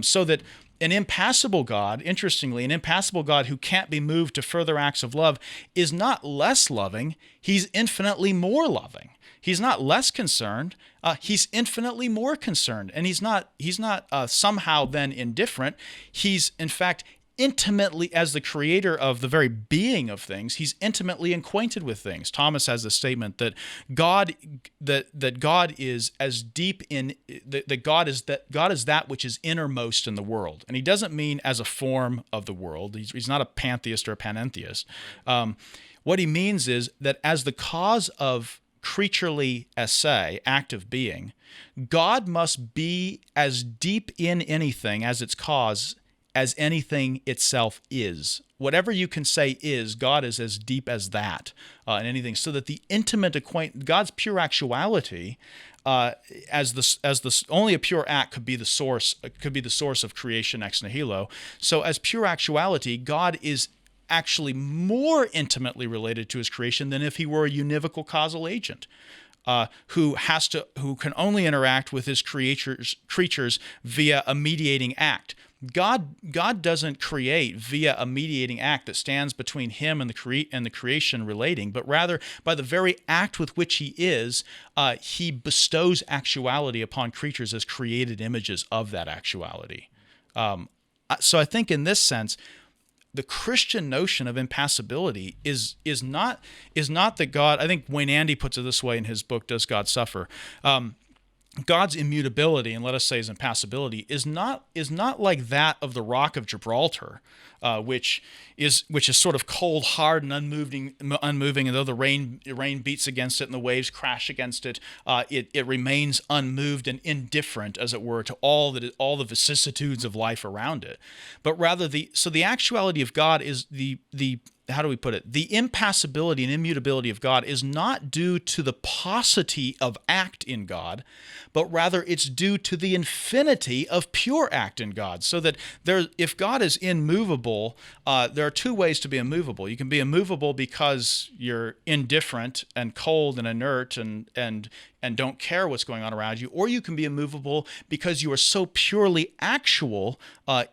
So that an impassible God, interestingly, an impassible God who can't be moved to further acts of love is not less loving, he's infinitely more loving. He's not less concerned. He's infinitely more concerned, and he's not somehow then indifferent. He's in fact intimately, as the creator of the very being of things, he's intimately acquainted with things. Thomas has the statement that God is as deep in that God is that which is innermost in the world, and he doesn't mean as a form of the world. He's not a pantheist or a panentheist. What he means is that as the cause of creaturely esse, active being, God must be as deep in anything as its cause as anything itself is. Whatever you can say is, God is as deep as that in anything. So that the intimate God's pure actuality, as the only a pure act could be the source of creation ex nihilo. So as pure actuality, God is actually more intimately related to his creation than if he were a univocal causal agent, who can only interact with his creatures via a mediating act. God doesn't create via a mediating act that stands between him and the creation relating, but rather by the very act with which he is, he bestows actuality upon creatures as created images of that actuality. So I think in this sense, the Christian notion of impassibility is not that God. I think Wayne Andy puts it this way in his book, Does God Suffer? God's immutability, and let us say his impassibility, is not like that of the Rock of Gibraltar, which is sort of cold, hard, and unmoving. And though the rain beats against it and the waves crash against it, it remains unmoved and indifferent, as it were, to all the vicissitudes of life around it. But rather, the actuality of God is the how do we put it? The impassibility and immutability of God is not due to the paucity of act in God, but rather it's due to the infinity of pure act in God. So that if God is immovable, there are two ways to be immovable. You can be immovable because you're indifferent and cold and inert and and don't care what's going on around you, or you can be immovable because you are so purely actual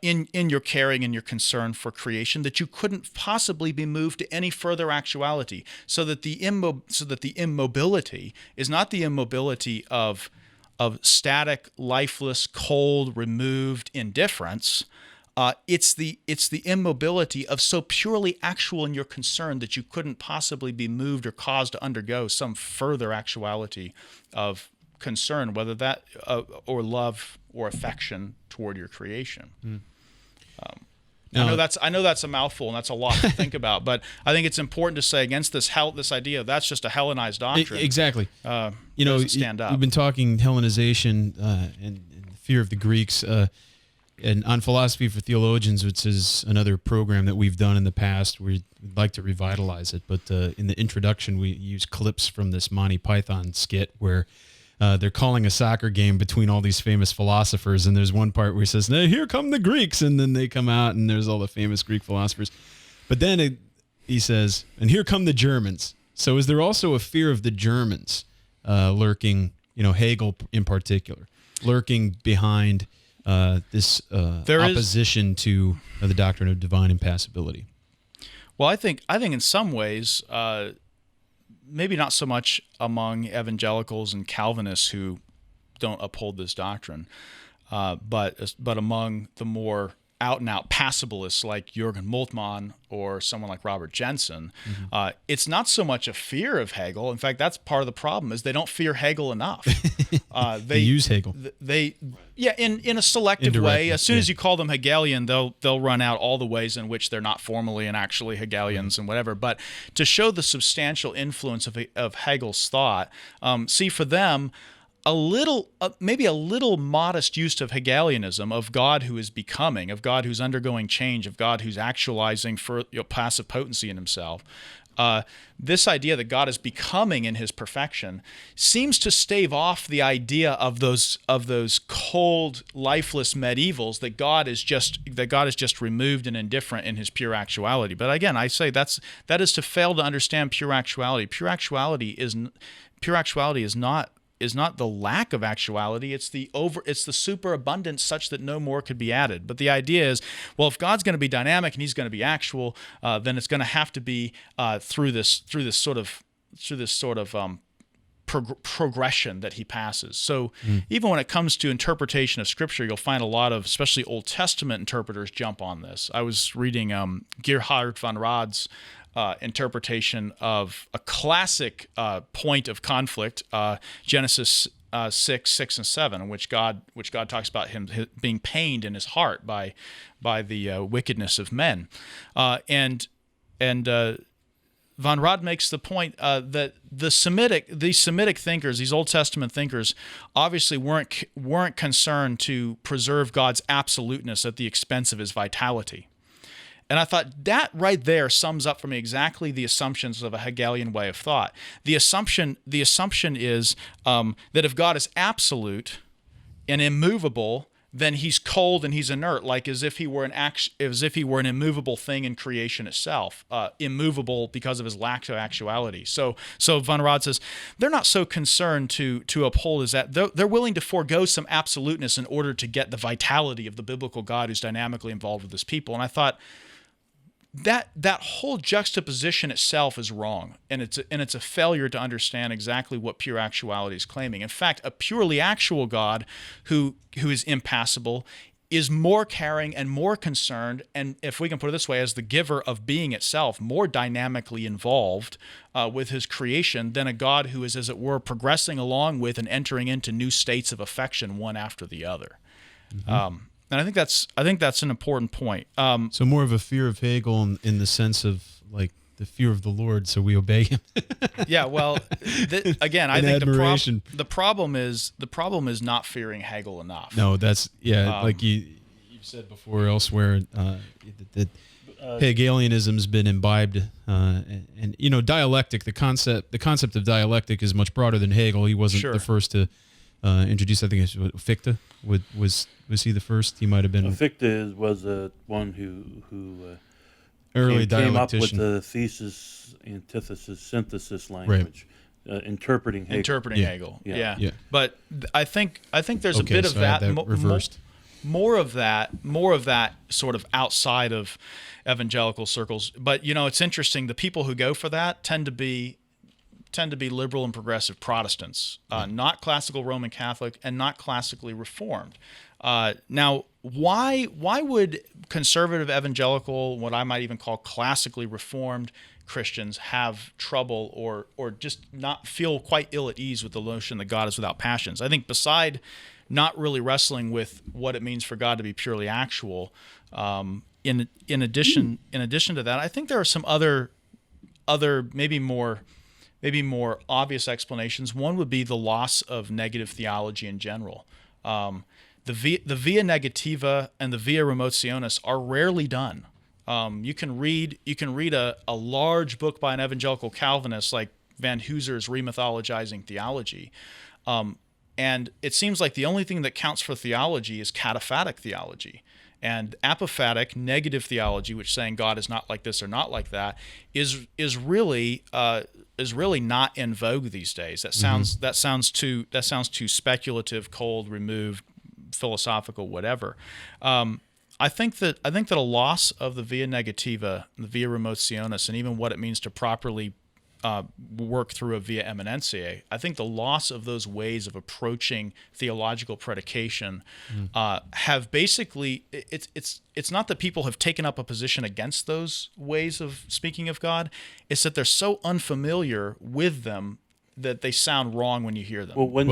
in your caring and your concern for creation that you couldn't possibly be moved to any further actuality. So that the immobility is not the immobility of static, lifeless, cold, removed indifference. It's the immobility of so purely actual in your concern that you couldn't possibly be moved or caused to undergo some further actuality of concern, whether that or love or affection toward your creation. I know that's a mouthful and that's a lot to think about, but I think it's important to say against this idea that's just a Hellenized doctrine. Exactly. Stand up. We've been talking Hellenization and fear of the Greeks. And on Philosophy for Theologians, which is another program that we've done in the past, we'd like to revitalize it. But in the introduction, we use clips from this Monty Python skit where they're calling a soccer game between all these famous philosophers. And there's one part where he says, "Now here come the Greeks." And then they come out and there's all the famous Greek philosophers. But then he says, "And here come the Germans." So is there also a fear of the Germans lurking, Hegel in particular, lurking behind this opposition to the doctrine of divine impassibility? Well, I think in some ways, maybe not so much among evangelicals and Calvinists who don't uphold this doctrine, but among the more out-and-out passibilists like Jürgen Moltmann or someone like Robert Jensen, it's not so much a fear of Hegel. In fact, that's part of the problem, is they don't fear Hegel enough. They use Hegel. In a selective way. As soon as you call them Hegelian, they'll run out all the ways in which they're not formally and actually Hegelians and whatever. But to show the substantial influence of Hegel's thought, see for them, maybe a little modest use of Hegelianism, of God who is becoming, of God who's undergoing change, of God who's actualizing for passive potency in himself. This idea that God is becoming in his perfection seems to stave off the idea of those cold, lifeless medievals that God is just removed and indifferent in his pure actuality. But again, I say that is to fail to understand pure actuality. Pure actuality is not the lack of actuality. It's the superabundance such that no more could be added. But the idea is, well, if God's going to be dynamic and he's going to be actual, then it's going to have to be through this sort of progression that he passes. So even when it comes to interpretation of Scripture, you'll find a lot of, especially Old Testament interpreters, jump on this. I was reading Gerhard von Rad's interpretation of a classic point of conflict, Genesis 6 and 7, in which God talks about him being pained in his heart by the wickedness of men, and von Rad makes the point that these Semitic thinkers, these Old Testament thinkers, obviously weren't concerned to preserve God's absoluteness at the expense of his vitality. And I thought that right there sums up for me exactly the assumptions of a Hegelian way of thought. The assumption is that if God is absolute and immovable, then he's cold and he's inert, like as if he were an immovable thing in creation itself, immovable because of his lack of actuality. So von Rad says they're not so concerned to uphold is that they're willing to forego some absoluteness in order to get the vitality of the biblical God who's dynamically involved with his people. And I thought, that whole juxtaposition itself is wrong, and it's a failure to understand exactly what pure actuality is claiming. In fact, a purely actual God who is impassible is more caring and more concerned, and if we can put it this way, as the giver of being itself, more dynamically involved with his creation than a God who is, as it were, progressing along with and entering into new states of affection one after the other. And I think that's an important point. So more of a fear of Hegel in the sense of like the fear of the Lord, so we obey him. Yeah, well, again, I think admiration. the problem is not fearing Hegel enough. No, that's like you've said before elsewhere that Hegelianism's been imbibed, and dialectic. The concept of dialectic is much broader than Hegel. He wasn't the first to introduce. I think it's Fichte was he the first? He might have been. Fichte was one who early came up with dialectician. the thesis, antithesis, synthesis language interpreting Hegel. Hegel. Yeah. Yeah. But I think there's a Okay, bit of so I had that, that reversed. more of that sort of outside of evangelical circles. But it's interesting. The people who go for that tend to be liberal and progressive Protestants, not classical Roman Catholic and not classically Reformed. Now, why would conservative evangelical, what I might even call classically Reformed Christians, have trouble or just not feel quite ill at ease with the notion that God is without passions? I think beside not really wrestling with what it means for God to be purely actual, in addition to that, I think there are some other maybe more obvious explanations. One would be the loss of negative theology in general. The via negativa and the via remotionis are rarely done. You can read a large book by an evangelical Calvinist like Van Hooser's Remythologizing Theology, and it seems like the only thing that counts for theology is cataphatic theology. And apophatic, negative theology, which saying God is not like this or not like that, is really not in vogue these days. That sounds too speculative, cold, removed, philosophical, whatever. I think that a loss of the via negativa, the via remotionis, and even what it means to properly work through a via eminentiae, I think the loss of those ways of approaching theological predication have basically, it's not that people have taken up a position against those ways of speaking of God, it's that they're so unfamiliar with them that they sound wrong when you hear them. Well, when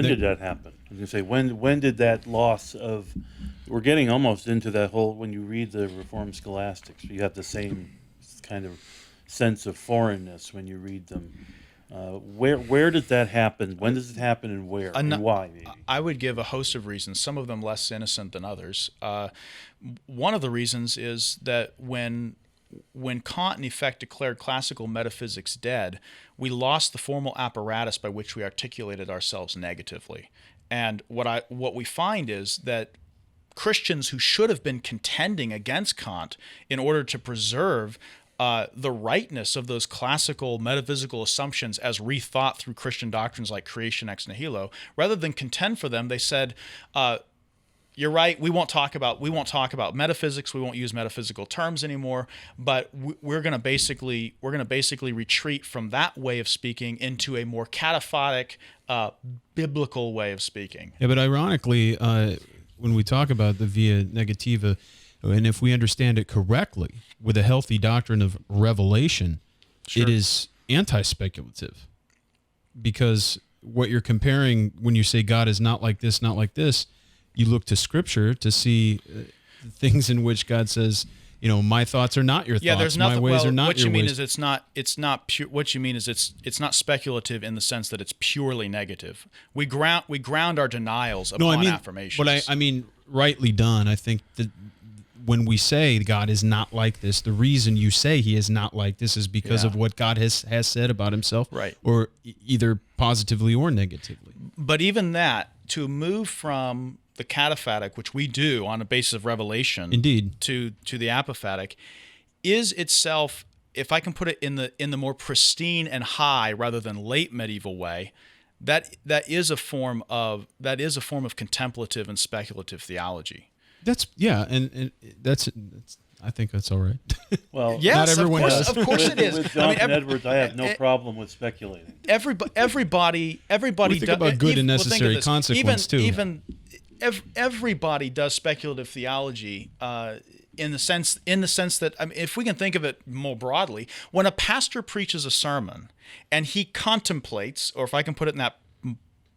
did that happen? I was going to say, when did that loss of, we're getting almost into that whole, when you read the Reformed scholastics, you have the same kind of sense of foreignness when you read them. Where did that happen? When does it happen, and where, and why? Maybe I would give a host of reasons, some of them less innocent than others. One of the reasons is that when Kant in effect declared classical metaphysics dead, we lost the formal apparatus by which we articulated ourselves negatively. And what we find is that Christians who should have been contending against Kant in order to preserve the rightness of those classical metaphysical assumptions as rethought through Christian doctrines like creation ex nihilo, rather than contend for them, they said, "You're right. We won't talk about metaphysics. We won't use metaphysical terms anymore. But we're going to basically retreat from that way of speaking into a more cataphatic, biblical way of speaking." Yeah, but ironically, when we talk about the via negativa, and if we understand it correctly, with a healthy doctrine of revelation, it is anti-speculative. Because what you're comparing when you say God is not like this, you look to Scripture to see things in which God says, my thoughts are not your thoughts. Yeah, there's nothing. My ways are not what your you mean ways. is it's not pure. What you mean is it's not speculative in the sense that it's purely negative. We ground our denials upon affirmations. But I mean, rightly done. I think that when we say God is not like this, the reason you say He is not like this is because of what God has said about Himself, right? Or either positively or negatively. But even that, to move from the cataphatic, which we do on a basis of revelation, indeed, to the apophatic, is itself, if I can put it in the more pristine and high rather than late medieval way, that is a form of contemplative and speculative theology. That's and that's I think that's all right. Well, yes, not everyone of course it is. With Jonathan Edwards, I have no problem with speculating. Everybody we think about good and necessary consequence too. Everybody does speculative theology in the sense that, I mean, if we can think of it more broadly, when a pastor preaches a sermon and he contemplates, or if I can put it in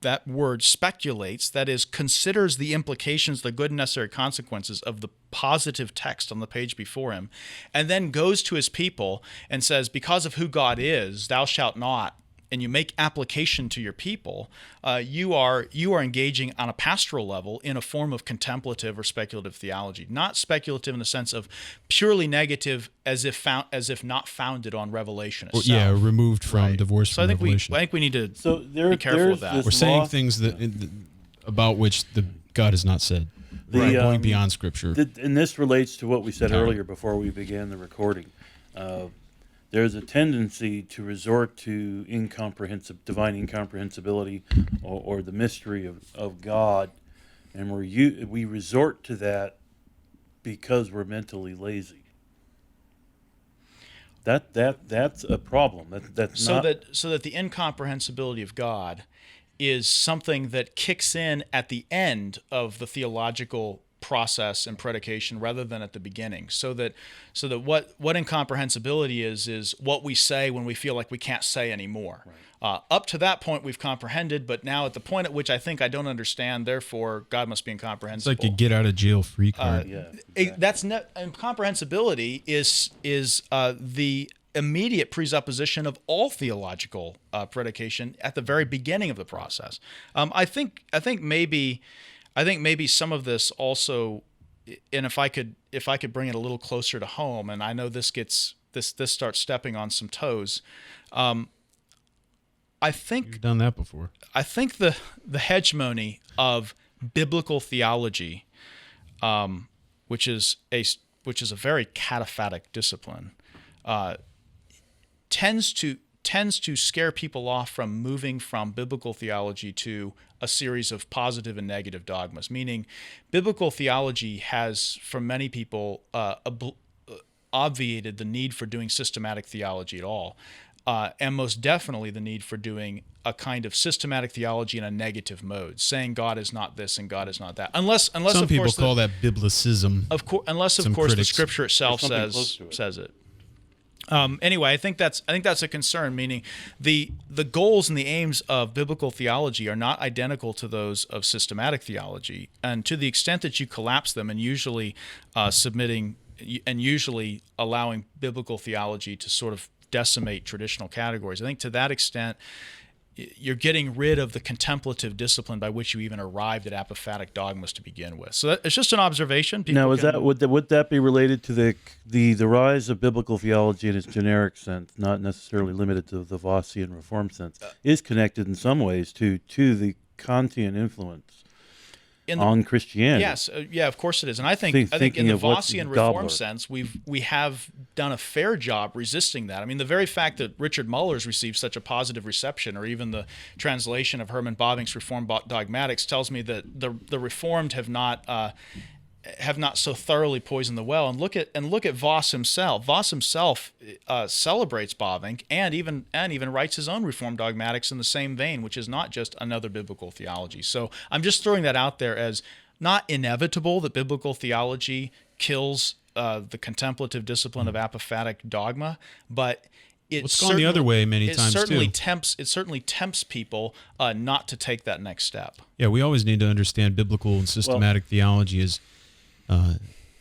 that word, speculates, that is, considers the implications, the good and necessary consequences of the positive text on the page before him, and then goes to his people and says, because of who God is, thou shalt not, and you make application to your people, you are engaging on a pastoral level in a form of contemplative or speculative theology, not speculative in the sense of purely negative, as if not founded on revelation itself. Yeah, removed from, divorced from revelation. I think we need to be careful of that. We're saying things about which God has not said. Going beyond Scripture. And this relates to what we said earlier before we began the recording. there's a tendency to resort to divine incomprehensibility, or the mystery of God, and we resort to that because we're mentally lazy. That's a problem. That's So not that the incomprehensibility of God is something that kicks in at the end of the theological process and predication rather than at the beginning. So that what incomprehensibility is what we say when we feel like we can't say anymore. Right. Up to that point we've comprehended, but now at the point at which I think I don't understand, therefore God must be It's incomprehensible. like a get out of jail free card. yeah, exactly. Incomprehensibility is the immediate presupposition of all theological predication at the very beginning of the process. I think maybe some of this also, and if I could bring it a little closer to home, and I know this starts stepping on some toes. I think You've done that before. I think the hegemony of biblical theology, which is a very cataphatic discipline, tends to scare people off from moving from biblical theology to a series of positive and negative dogmas. Meaning, biblical theology has, for many people, obviated the need for doing systematic theology at all. And most definitely the need for doing a kind of systematic theology in a negative mode, saying God is not this and God is not that. Unless Some of people course call that biblicism. unless of some course critics. the Scripture itself Or something close to it. says it. Anyway, I think that's a concern. Meaning, the goals and the aims of biblical theology are not identical to those of systematic theology, and to the extent that you collapse them, and usually allowing biblical theology to sort of decimate traditional categories, I think to that extent you're getting rid of the contemplative discipline by which you even arrived at apophatic dogmas to begin with. So it's just an observation. Now, would that be related to the rise of biblical theology in its generic sense, not necessarily limited to the Vossian Reformed sense, is connected in some ways to the Kantian influence on Christianity? Yes, yeah, of course it is, and I think in Thinking the of what Vossian Gabler- Reform sense, we have done a fair job resisting that. I mean, the very fact that Richard Muller's received such a positive reception, or even the translation of Herman Bavinck's Reformed Dogmatics, tells me that the Reformed have not so thoroughly poisoned the well. And look at Voss himself. Voss himself celebrates Bavinck and even writes his own Reformed Dogmatics in the same vein, which is not just another biblical theology. So I'm just throwing that out there as not inevitable that biblical theology kills the contemplative discipline of apophatic dogma, but It's gone the other way many times too. It certainly tempts people not to take that next step. Yeah, we always need to understand biblical and systematic theology as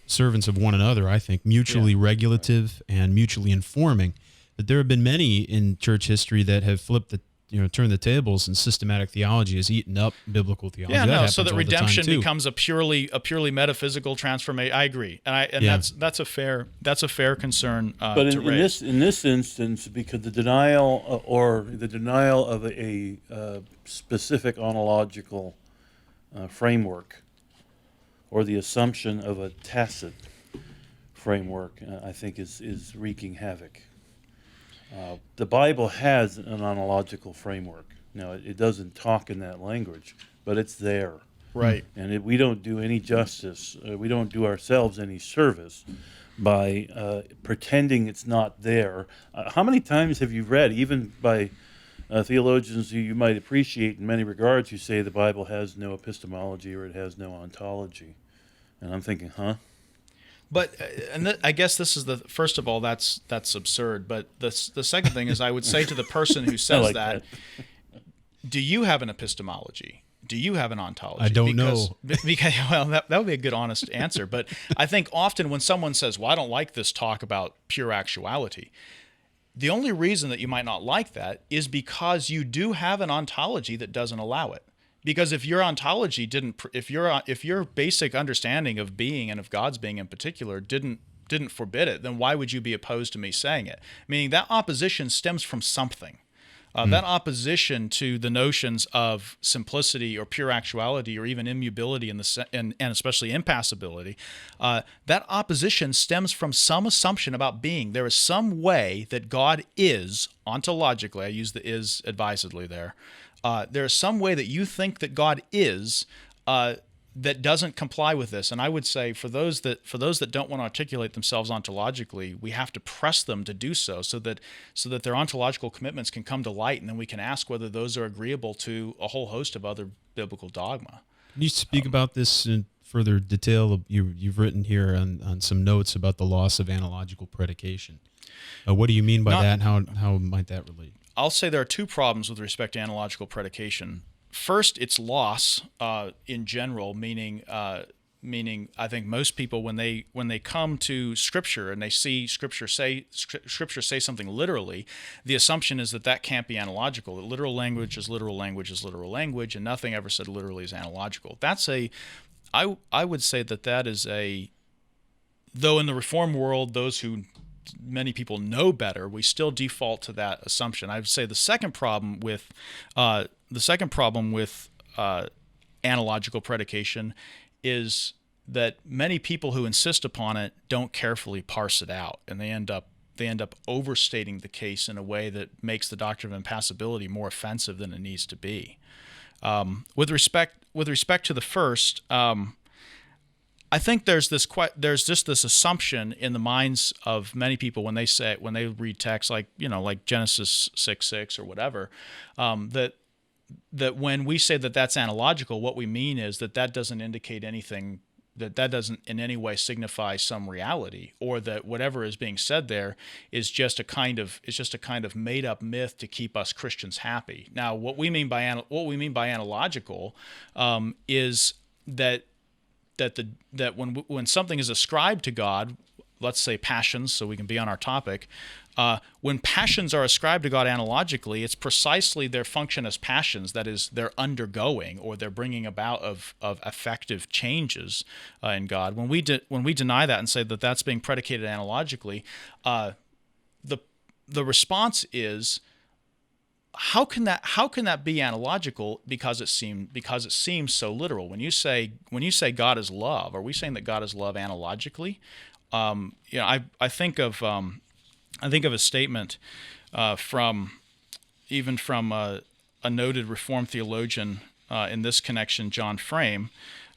servants of one another, I think, mutually regulative and mutually informing. But there have been many in church history that have turned the tables, and systematic theology has eaten up biblical theology. Yeah, so that redemption becomes a purely metaphysical transformation. I agree, and that's a fair concern But to raise. in this instance, because the denial of a specific analogical framework, or the assumption of a tacit framework, I think is wreaking havoc. The Bible has an analogical framework. Now, it doesn't talk in that language, but it's there. Right. And we don't do any justice, we don't do ourselves any service by pretending it's not there. How many times have you read, even by theologians who you might appreciate in many regards, who say the Bible has no epistemology or it has no ontology? And I'm thinking, huh? But I guess this is first of all, that's absurd. But the second thing is, I would say to the person who says like that, do you have an epistemology? Do you have an ontology? I don't know. Because that would be a good, honest answer. But I think often when someone says, well, I don't like this talk about pure actuality, the only reason that you might not like that is because you do have an ontology that doesn't allow it. Because if your ontology if your basic understanding of being and of God's being in particular didn't forbid it, then why would you be opposed to me saying it? Meaning that opposition stems from something. That opposition to the notions of simplicity or pure actuality or even immutability and especially impassibility, that opposition stems from some assumption about being. There is some way that God is ontologically. I use the "is" advisedly there. There is some way that you think that God is that doesn't comply with this. And I would say for those that don't want to articulate themselves ontologically, we have to press them to do so that their ontological commitments can come to light, and then we can ask whether those are agreeable to a whole host of other biblical dogma. Can you speak about this in further detail? You've written here on some notes about the loss of analogical predication. What do you mean by that, and how might that relate? I'll say there are two problems with respect to analogical predication. First, its loss in general, meaning I think most people when they come to Scripture and they see Scripture say something literally, the assumption is that can't be analogical. That literal language is literal language is literal language, and nothing ever said literally is analogical. I would say that is though in the Reformed world, many people know better, we still default to that assumption. I would say the second problem with analogical predication is that many people who insist upon it don't carefully parse it out, and they end up overstating the case in a way that makes the doctrine of impassibility more offensive than it needs to be. With respect to the first, I think there's just this assumption in the minds of many people when they read texts like Genesis 6:6 or whatever, that when we say that that's analogical, what we mean is that doesn't indicate anything, that doesn't in any way signify some reality, or that whatever is being said there is just a kind of made up myth to keep us Christians happy. Now, what we mean by analogical is that when something is ascribed to God, let's say passions, so we can be on our topic, when passions are ascribed to God analogically, it's precisely their function as passions, that is, they're undergoing or they're bringing about of affective changes in God. When we deny that and say that that's being predicated analogically, the response is, how can that be analogical? Because it seems so literal. When you say God is love, are we saying that God is love analogically? I think of a statement from a noted Reformed theologian in this connection, John Frame,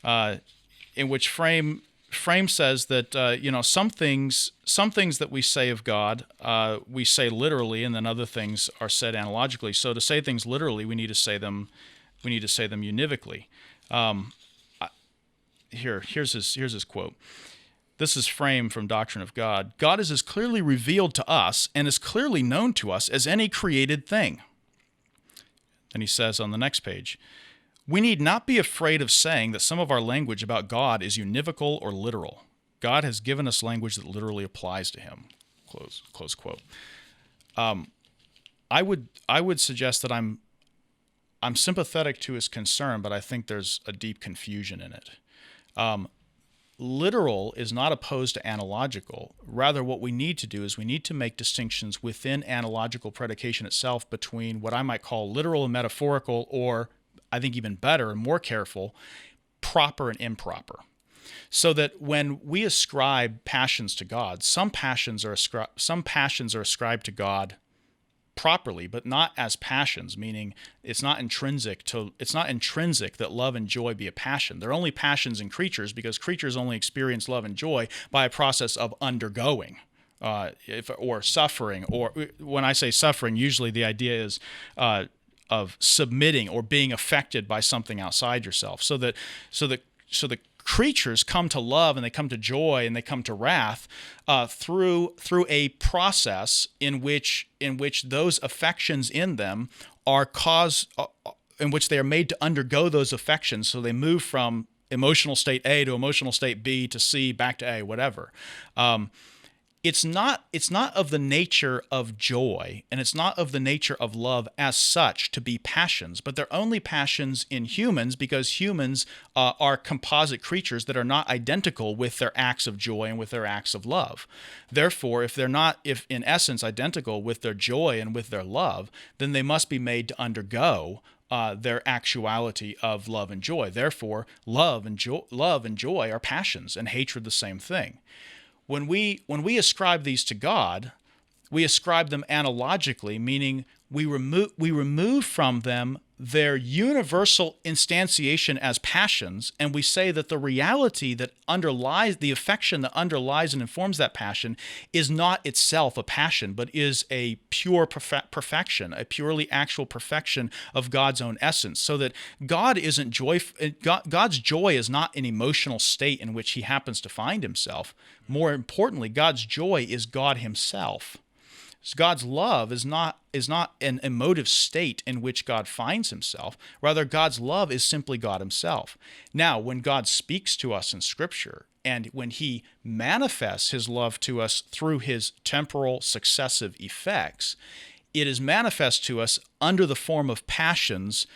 in which Frame says that some things that we say of God we say literally, and then other things are said analogically. So to say things literally, we need to say them univocally. Here's his quote. This is Frame from Doctrine of God. God is as clearly revealed to us and as clearly known to us as any created thing. And he says on the next page, we need not be afraid of saying that some of our language about God is univocal or literal. God has given us language that literally applies to him. Close quote. I would suggest that I'm sympathetic to his concern, but I think there's a deep confusion in it. Literal is not opposed to analogical. Rather, what we need to do is we need to make distinctions within analogical predication itself between what I might call literal and metaphorical, or I think even better and more careful, proper and improper. So that when we ascribe passions to God, some passions are ascribed to God properly, but not as passions, meaning it's not intrinsic that love and joy be a passion. They're only passions in creatures because creatures only experience love and joy by a process of undergoing or suffering. Or when I say suffering, usually the idea is of submitting or being affected by something outside yourself. So the creatures come to love and they come to joy and they come to wrath through a process in which those affections in them are in which they are made to undergo those affections. So they move from emotional state A to emotional state B to C back to A, whatever. it's not of the nature of joy, and it's not of the nature of love as such to be passions, but they're only passions in humans because humans are composite creatures that are not identical with their acts of joy and with their acts of love. Therefore, if in essence identical with their joy and with their love, then they must be made to undergo their actuality of love and joy. Therefore, love and joy are passions, and hatred the same thing. When we ascribe these to God, we ascribe them analogically, meaning we remove from them their universal instantiation as passions, and we say that the reality that underlies, the affection that underlies and informs that passion is not itself a passion, but is a pure perfection, a purely actual perfection of God's own essence. So that God isn't God's joy is not an emotional state in which he happens to find himself. More importantly, God's joy is God himself. So God's love is not an emotive state in which God finds himself. Rather, God's love is simply God himself. Now, when God speaks to us in Scripture, and when he manifests his love to us through his temporal successive effects, it is manifest to us under the form of passions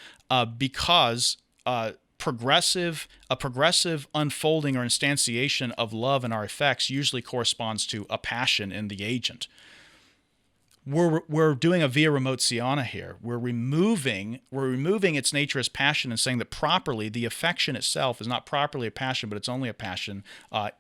because a progressive unfolding or instantiation of love in our effects usually corresponds to a passion in the agent. We're doing a via remotiona here. We're removing its nature as passion and saying that properly the affection itself is not properly a passion, but it's only a passion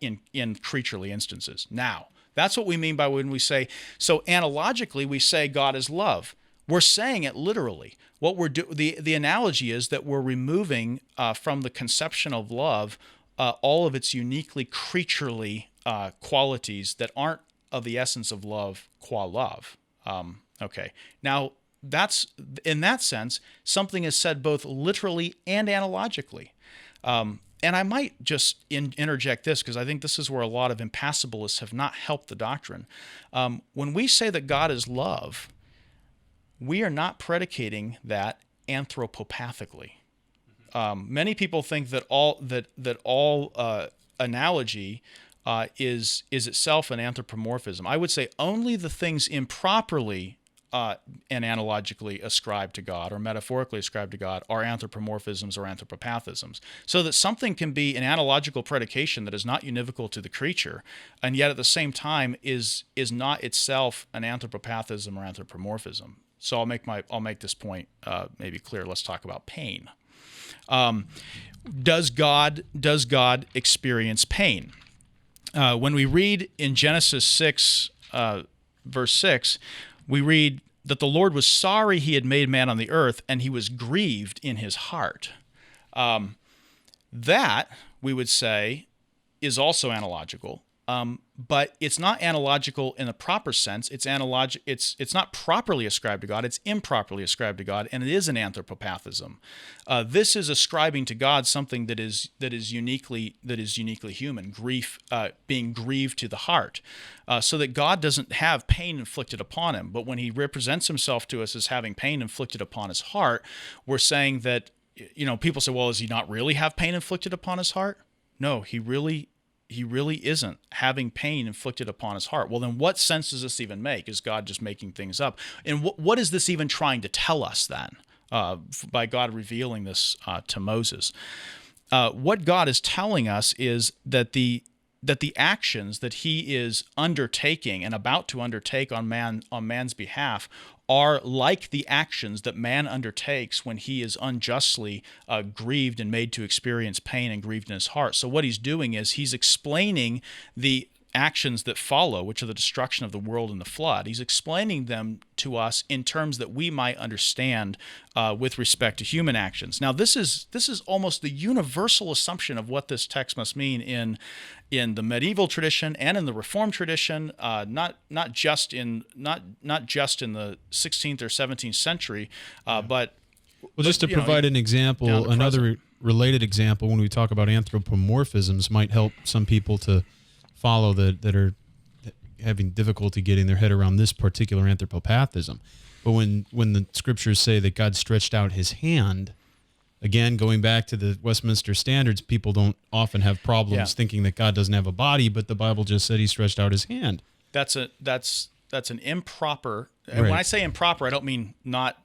in creaturely instances. Now, that's what we mean by when we say, so analogically we say God is love. We're saying it literally. What the analogy is that we're removing from the conception of love all of its uniquely creaturely qualities that aren't of the essence of love qua love. Okay. Now, that's, in that sense, something is said both literally and analogically. And I might just interject this because I think this is where a lot of impassibilists have not helped the doctrine. When we say that God is love, we are not predicating that anthropopathically. Many people think that all analogy is itself an anthropomorphism. I would say only the things improperly and analogically ascribed to God or metaphorically ascribed to God are anthropomorphisms or anthropopathisms. So that something can be an analogical predication that is not univocal to the creature, and yet at the same time is not itself an anthropopathism or anthropomorphism. So I'll make this point maybe clear. Let's talk about pain. Does God experience pain? When we read in Genesis 6, verse 6, we read that the Lord was sorry he had made man on the earth, and he was grieved in his heart. That, we would say, is also analogical, but it's not analogical in the proper sense. It's not properly ascribed to God. It's improperly ascribed to God, and it is an anthropopathism. This is ascribing to God something that is uniquely human, grief, being grieved to the heart, so that God doesn't have pain inflicted upon him. But when he represents himself to us as having pain inflicted upon his heart, we're saying that, people say, well, does he not really have pain inflicted upon his heart? No, he really isn't having pain inflicted upon his heart. Well, then what sense does this even make? Is God just making things up? And what is this even trying to tell us then by God revealing this to Moses? What God is telling us is that the actions that he is undertaking and about to undertake on man's behalf are like the actions that man undertakes when he is unjustly grieved and made to experience pain and grieved in his heart. So what he's doing is he's explaining the actions that follow, which are the destruction of the world and the flood. He's explaining them to us in terms that we might understand with respect to human actions. Now, this is almost the universal assumption of what this text must mean in the medieval tradition and in the Reformed tradition, not just in the 16th or 17th century, but just to provide an example, another related example when we talk about anthropomorphisms might help some people to follow that are having difficulty getting their head around this particular anthropopathism. But when the scriptures say that God stretched out his hand, again, going back to the Westminster Standards, people don't often have problems thinking that God doesn't have a body, but the Bible just said he stretched out his hand. that's an improper. And when Right. I say improper, I don't mean not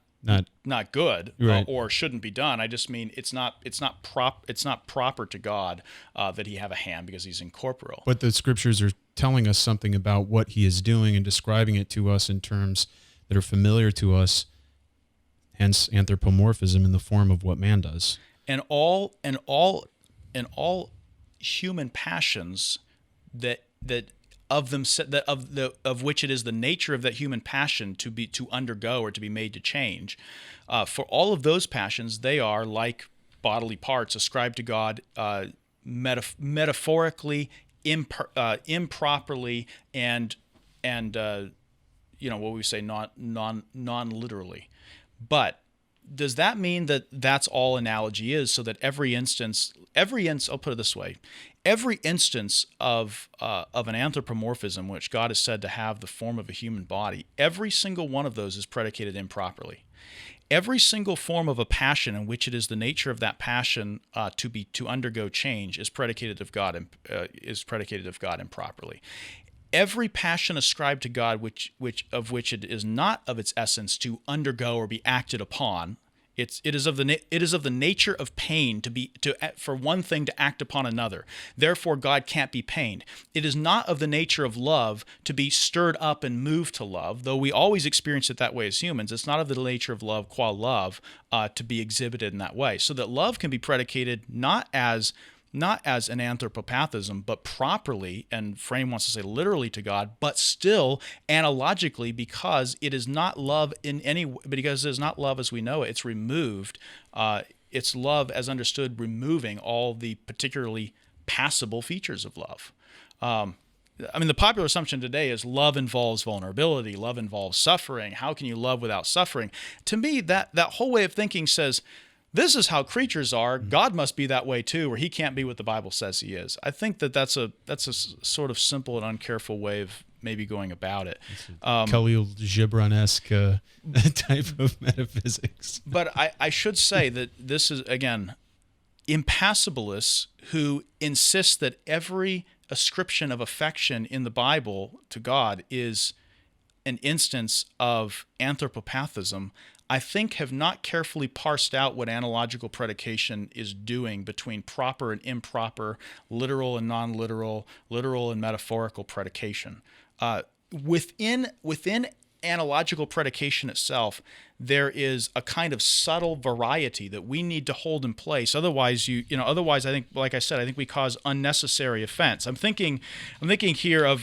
good Right. or shouldn't be done. I just mean it's not proper to God that he have a hand because he's incorporeal. But the scriptures are telling us something about what he is doing and describing it to us in terms that are familiar to us, hence anthropomorphism in the form of what man does. And all human passions that of which it is the nature of that human passion to undergo or to be made to change. For all of those passions, they are like bodily parts ascribed to God metaphorically, improperly, and what we say non-literally. But does that mean that that's all analogy is? So that every instance, I'll put it this way: every instance of an anthropomorphism, which God is said to have the form of a human body, every single one of those is predicated improperly. Every single form of a passion in which it is the nature of that passion to undergo change is predicated of God improperly. Every passion ascribed to God, which it is not of its essence to undergo or be acted upon, it is of the nature of pain for one thing to act upon another. Therefore, God can't be pained. It is not of the nature of love to be stirred up and moved to love, though we always experience it that way as humans. It's not of the nature of love, qua love, to be exhibited in that way. So that love can be predicated not as an anthropopathism, but properly, and Frame wants to say literally to God, but still analogically, because it is not love because it is not love as we know it. It's removed. It's love as understood, removing all the particularly passable features of love. The popular assumption today is love involves vulnerability, love involves suffering. How can you love without suffering? To me, that whole way of thinking says, this is how creatures are. God must be that way too, or he can't be what the Bible says he is. I think that's a sort of simple and uncareful way of maybe going about it. Khalil Gibran-esque type of metaphysics. But I should say that this is, again, impassibilists who insist that every ascription of affection in the Bible to God is an instance of anthropopathism, I think have not carefully parsed out what analogical predication is doing between proper and improper, literal and non-literal, literal and metaphorical predication. Within analogical predication itself, there is a kind of subtle variety that we need to hold in place. Otherwise, otherwise, I think, like I said, I think we cause unnecessary offense. I'm thinking here of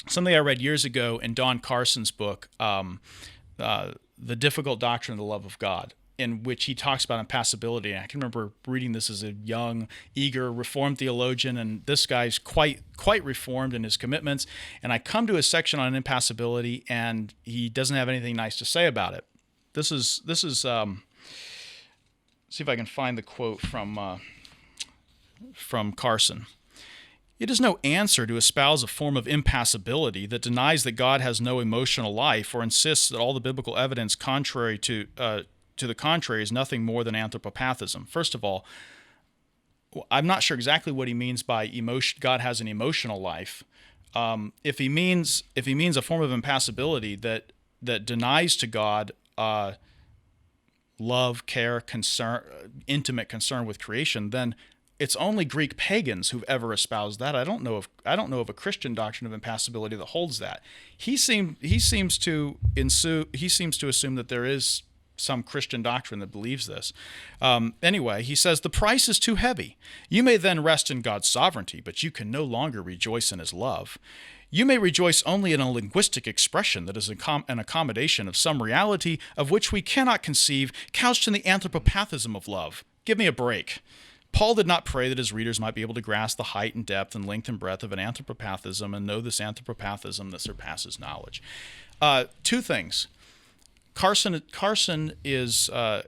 something I read years ago in Don Carson's book, The Difficult Doctrine of the Love of God, in which he talks about impassibility. And I can remember reading this as a young, eager, Reformed theologian, and this guy's quite Reformed in his commitments. And I come to his section on impassibility, and he doesn't have anything nice to say about it. This is see if I can find the quote from Carson. It is no answer to espouse a form of impassibility that denies that God has no emotional life or insists that all the biblical evidence contrary to the contrary is nothing more than anthropopathism. First of all, I'm not sure exactly what he means by emotion. God has an emotional life. If he means a form of impassibility that denies to God love, care, concern, intimate concern with creation, then it's only Greek pagans who've ever espoused that. I don't know of a Christian doctrine of impassibility that holds that. He seems to assume that there is some Christian doctrine that believes this. Anyway, he says, the price is too heavy. You may then rest in God's sovereignty, but you can no longer rejoice in his love. You may rejoice only in a linguistic expression that is an accommodation of some reality of which we cannot conceive, couched in the anthropopathism of love. Give me a break. Paul did not pray that his readers might be able to grasp the height and depth and length and breadth of an anthropopathism and know this anthropopathism that surpasses knowledge. Two things. Carson is, I'm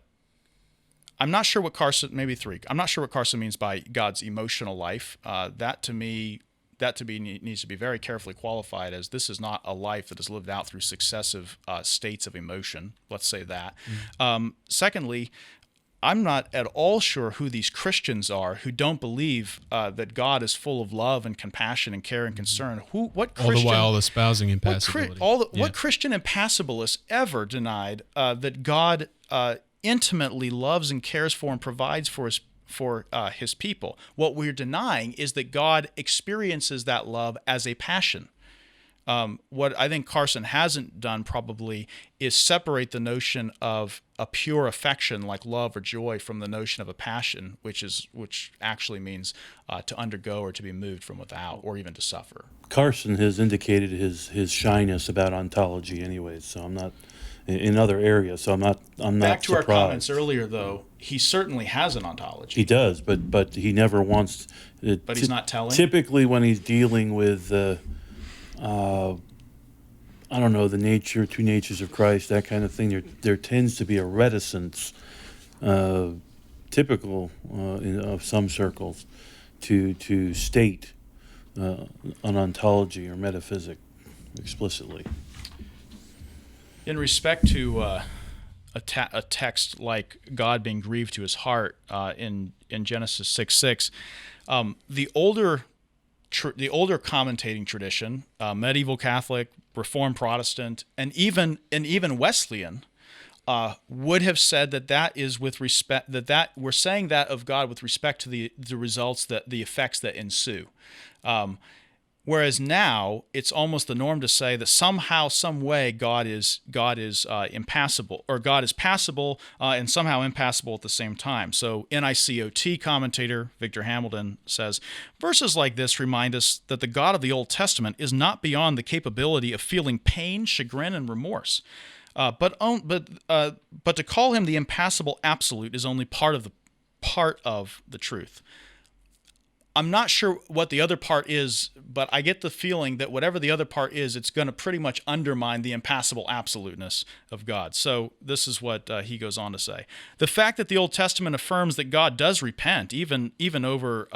not sure what Carson, maybe three. I'm not sure what Carson means by God's emotional life. That to me needs to be very carefully qualified, as this is not a life that is lived out through successive states of emotion. Let's say that. Secondly, I'm not at all sure who these Christians are who don't believe that God is full of love and compassion and care and concern. What Christian, all the while espousing impassibility. What Christian impassibilists ever denied that God intimately loves and cares for and provides for his people? What we're denying is that God experiences that love as a passion. What I think Carson hasn't done probably is separate the notion of a pure affection like love or joy from the notion of a passion, which actually means to undergo or to be moved from without or even to suffer. Carson has indicated his shyness about ontology anyways, so I'm not in other areas, so I'm not Back to surprised. our comments earlier, though, he certainly has an ontology. He does, but he never wants. But he's not telling? Typically, when he's dealing with, I don't know, two natures of Christ, that kind of thing, there tends to be a reticence, typical of some circles, to state an ontology or metaphysic explicitly. In respect to a text like God being grieved to his heart in Genesis 6:6, the older commentating tradition, medieval Catholic, Reformed Protestant, and even Wesleyan, would have said that is with respect that we're saying that of God with respect to the results, the effects that ensue. Whereas now it's almost the norm to say that somehow, some way, God is impassible, or God is passible and somehow impassible at the same time. So NICOT commentator Victor Hamilton says, verses like this remind us that the God of the Old Testament is not beyond the capability of feeling pain, chagrin, and remorse. But to call him the impassible absolute is only part of the truth. I'm not sure what the other part is, but I get the feeling that whatever the other part is, it's going to pretty much undermine the impassible absoluteness of God. So this is what he goes on to say. The fact that the Old Testament affirms that God does repent, even over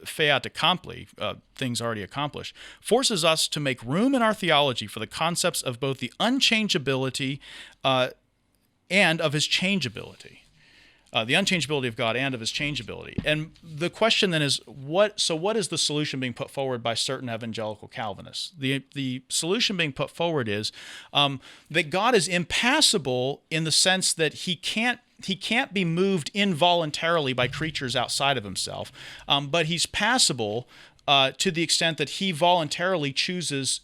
fait accompli, things already accomplished, forces us to make room in our theology for the concepts of both the unchangeability and of his changeability. The unchangeability of God and of his changeability. And the question then is, what is the solution being put forward by certain evangelical Calvinists? The solution being put forward is that God is impassible in the sense that he can't be moved involuntarily by creatures outside of himself, but he's passible to the extent that he voluntarily chooses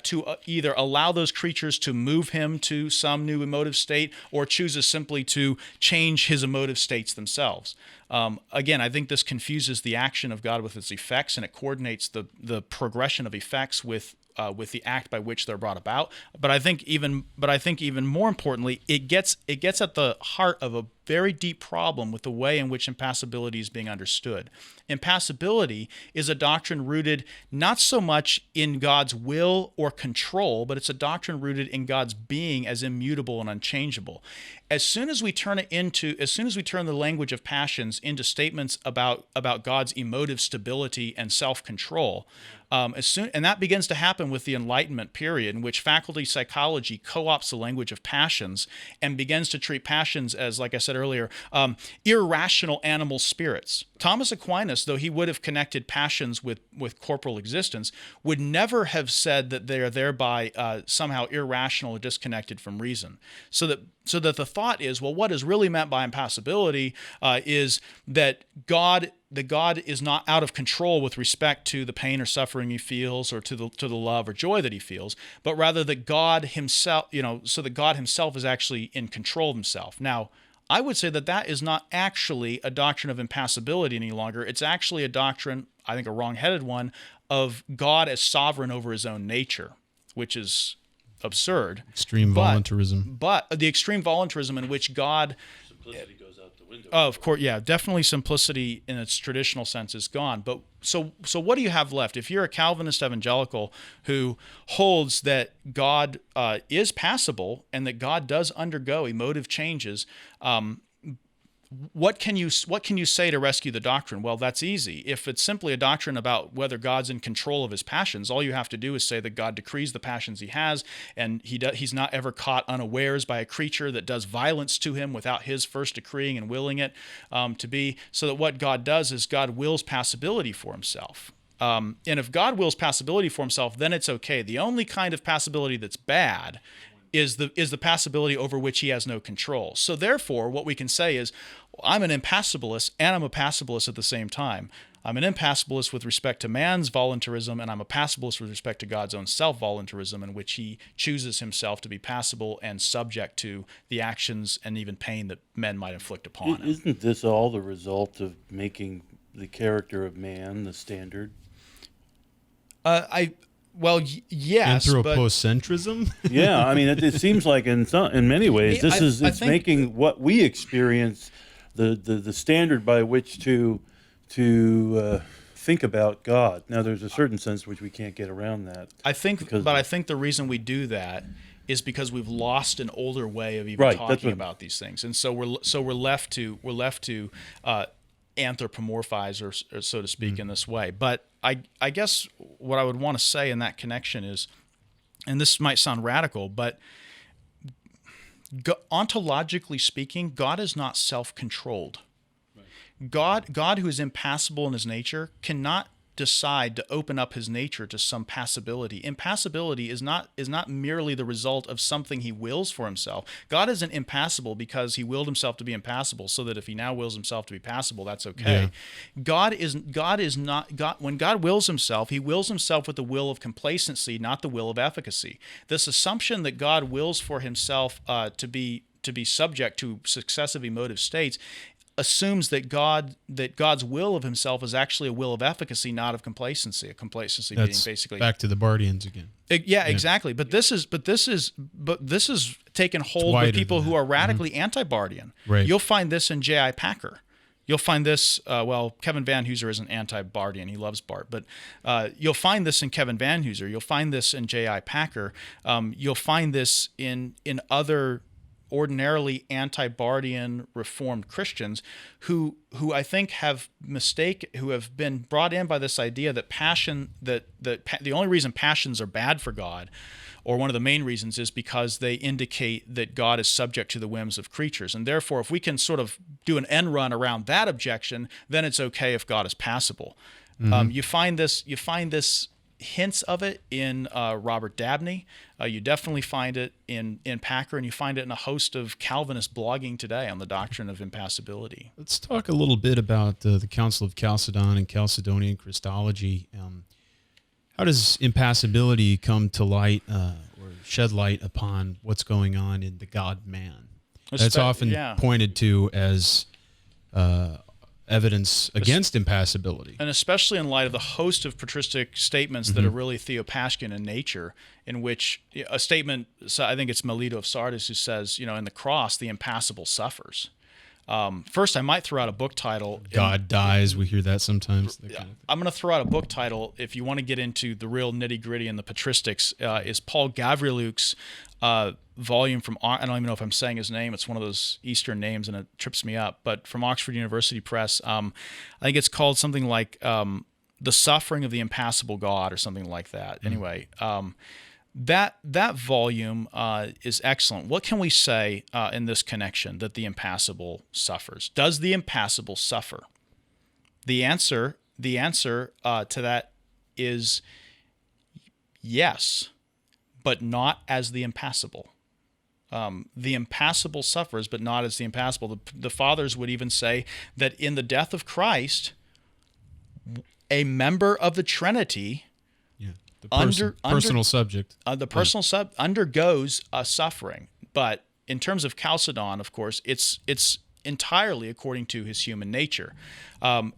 to either allow those creatures to move him to some new emotive state, or chooses simply to change his emotive states themselves. Again, I think this confuses the action of God with its effects, and it coordinates the progression of effects with the act by which they're brought about. But I think even more importantly, it gets at the heart of a very deep problem with the way in which impassibility is being understood. Impassibility is a doctrine rooted not so much in God's will or control, but it's a doctrine rooted in God's being as immutable and unchangeable. As soon as we turn the language of passions into statements about God's emotive stability and self-control, and that begins to happen with the Enlightenment period, in which faculty psychology co-opts the language of passions and begins to treat passions as, like I said earlier, irrational animal spirits. Thomas Aquinas, though he would have connected passions with corporal existence, would never have said that they are thereby somehow irrational or disconnected from reason. So that the thought is, well, what is really meant by impassibility is that God is not out of control with respect to the pain or suffering he feels, or to the love or joy that he feels, but rather that God himself, so that God himself is actually in control of himself. Now, I would say that is not actually a doctrine of impassibility any longer. It's actually a doctrine, I think a wrong-headed one, of God as sovereign over his own nature, which is absurd. Extreme voluntarism. But the extreme voluntarism in which God... Simplicity goes out the window. Oh, of course, yeah, definitely simplicity in its traditional sense is gone. But so what do you have left? If you're a Calvinist evangelical who holds that God is passible and that God does undergo emotive changes, what can you say to rescue the doctrine? Well, that's easy. If it's simply a doctrine about whether God's in control of his passions, all you have to do is say that God decrees the passions he has, and he's not ever caught unawares by a creature that does violence to him without his first decreeing and willing it to be. So that what God does is God wills passibility for himself. And if God wills passibility for himself, then it's okay. The only kind of passibility that's bad is the passibility over which he has no control. So therefore, what we can say is, I'm an impassibilist and I'm a passibilist at the same time. I'm an impassibilist with respect to man's voluntarism, and I'm a passibilist with respect to God's own self-voluntarism, in which he chooses himself to be passible and subject to the actions and even pain that men might inflict upon him. Isn't this all the result of making the character of man the standard? Yes. Anthropocentrism? Yeah, I mean, it seems like in many ways it's making what we experience the standard by which to think about God. Now, there's a certain sense which we can't get around that. I think the reason we do that is because we've lost an older way of even talking about these things, and so we're left to anthropomorphize, or so to speak, in this way. But I guess what I would want to say in that connection is, and this might sound radical, but ontologically speaking, God is not self-controlled. Right. God, who is impassible in his nature, cannot decide to open up his nature to some passibility. Impassibility is not merely the result of something he wills for himself. God isn't impassible because he willed himself to be impassible, so that if he now wills himself to be passible, that's okay. Yeah. God is not. When God wills himself, he wills himself with the will of complacency, not the will of efficacy. This assumption that God wills for himself to be subject to successive emotive states assumes that God's will of himself is actually a will of efficacy, not of complacency. A complacency being basically back to the Bardians again. Yeah, exactly. But this is taken hold with people who are radically anti-Bardian. Right. You'll find this in J.I. Packer. You'll find this, Kevin Van Hooser isn't anti-Bardian. He loves Bart. But you'll find this in Kevin Van Hooser. You'll find this in J.I. Packer. You'll find this in other ordinarily anti-Bardian Reformed Christians who I think have been brought in by this idea that the only reason passions are bad for God, or one of the main reasons, is because they indicate that God is subject to the whims of creatures. And therefore, if we can sort of do an end run around that objection, then it's okay if God is passible. Mm-hmm. You find this hints of it in Robert Dabney. You definitely find it in Packer, and you find it in a host of Calvinist blogging today on the doctrine of impassibility. Let's talk a little bit about the Council of Chalcedon and Chalcedonian Christology. How does impassibility come to light or shed light upon what's going on in the God-man? That's often pointed to as evidence against impassibility. And especially in light of the host of patristic statements that are really Theopaschian in nature, in which a statement, so I think it's Melito of Sardis who says, in the cross, the impassible suffers. First, I might throw out a book title. God dies. We hear that sometimes. I'm going to throw out a book title, if you want to get into the real nitty-gritty and the patristics, is Paul Gavriluk's volume from, I don't even know if I'm saying his name, it's one of those Eastern names and it trips me up, but from Oxford University Press. I think it's called something like The Suffering of the Impassible God, or something like that. Anyway, that volume is excellent. What can we say in this connection that the impassible suffers? Does the impassible suffer? The answer to that is yes, but not as the impassible. The impassible suffers, but not as the impassible. The fathers would even say that in the death of Christ, a member of the Trinity, personal subject, undergoes a suffering. But in terms of Chalcedon, of course, it's entirely according to his human nature.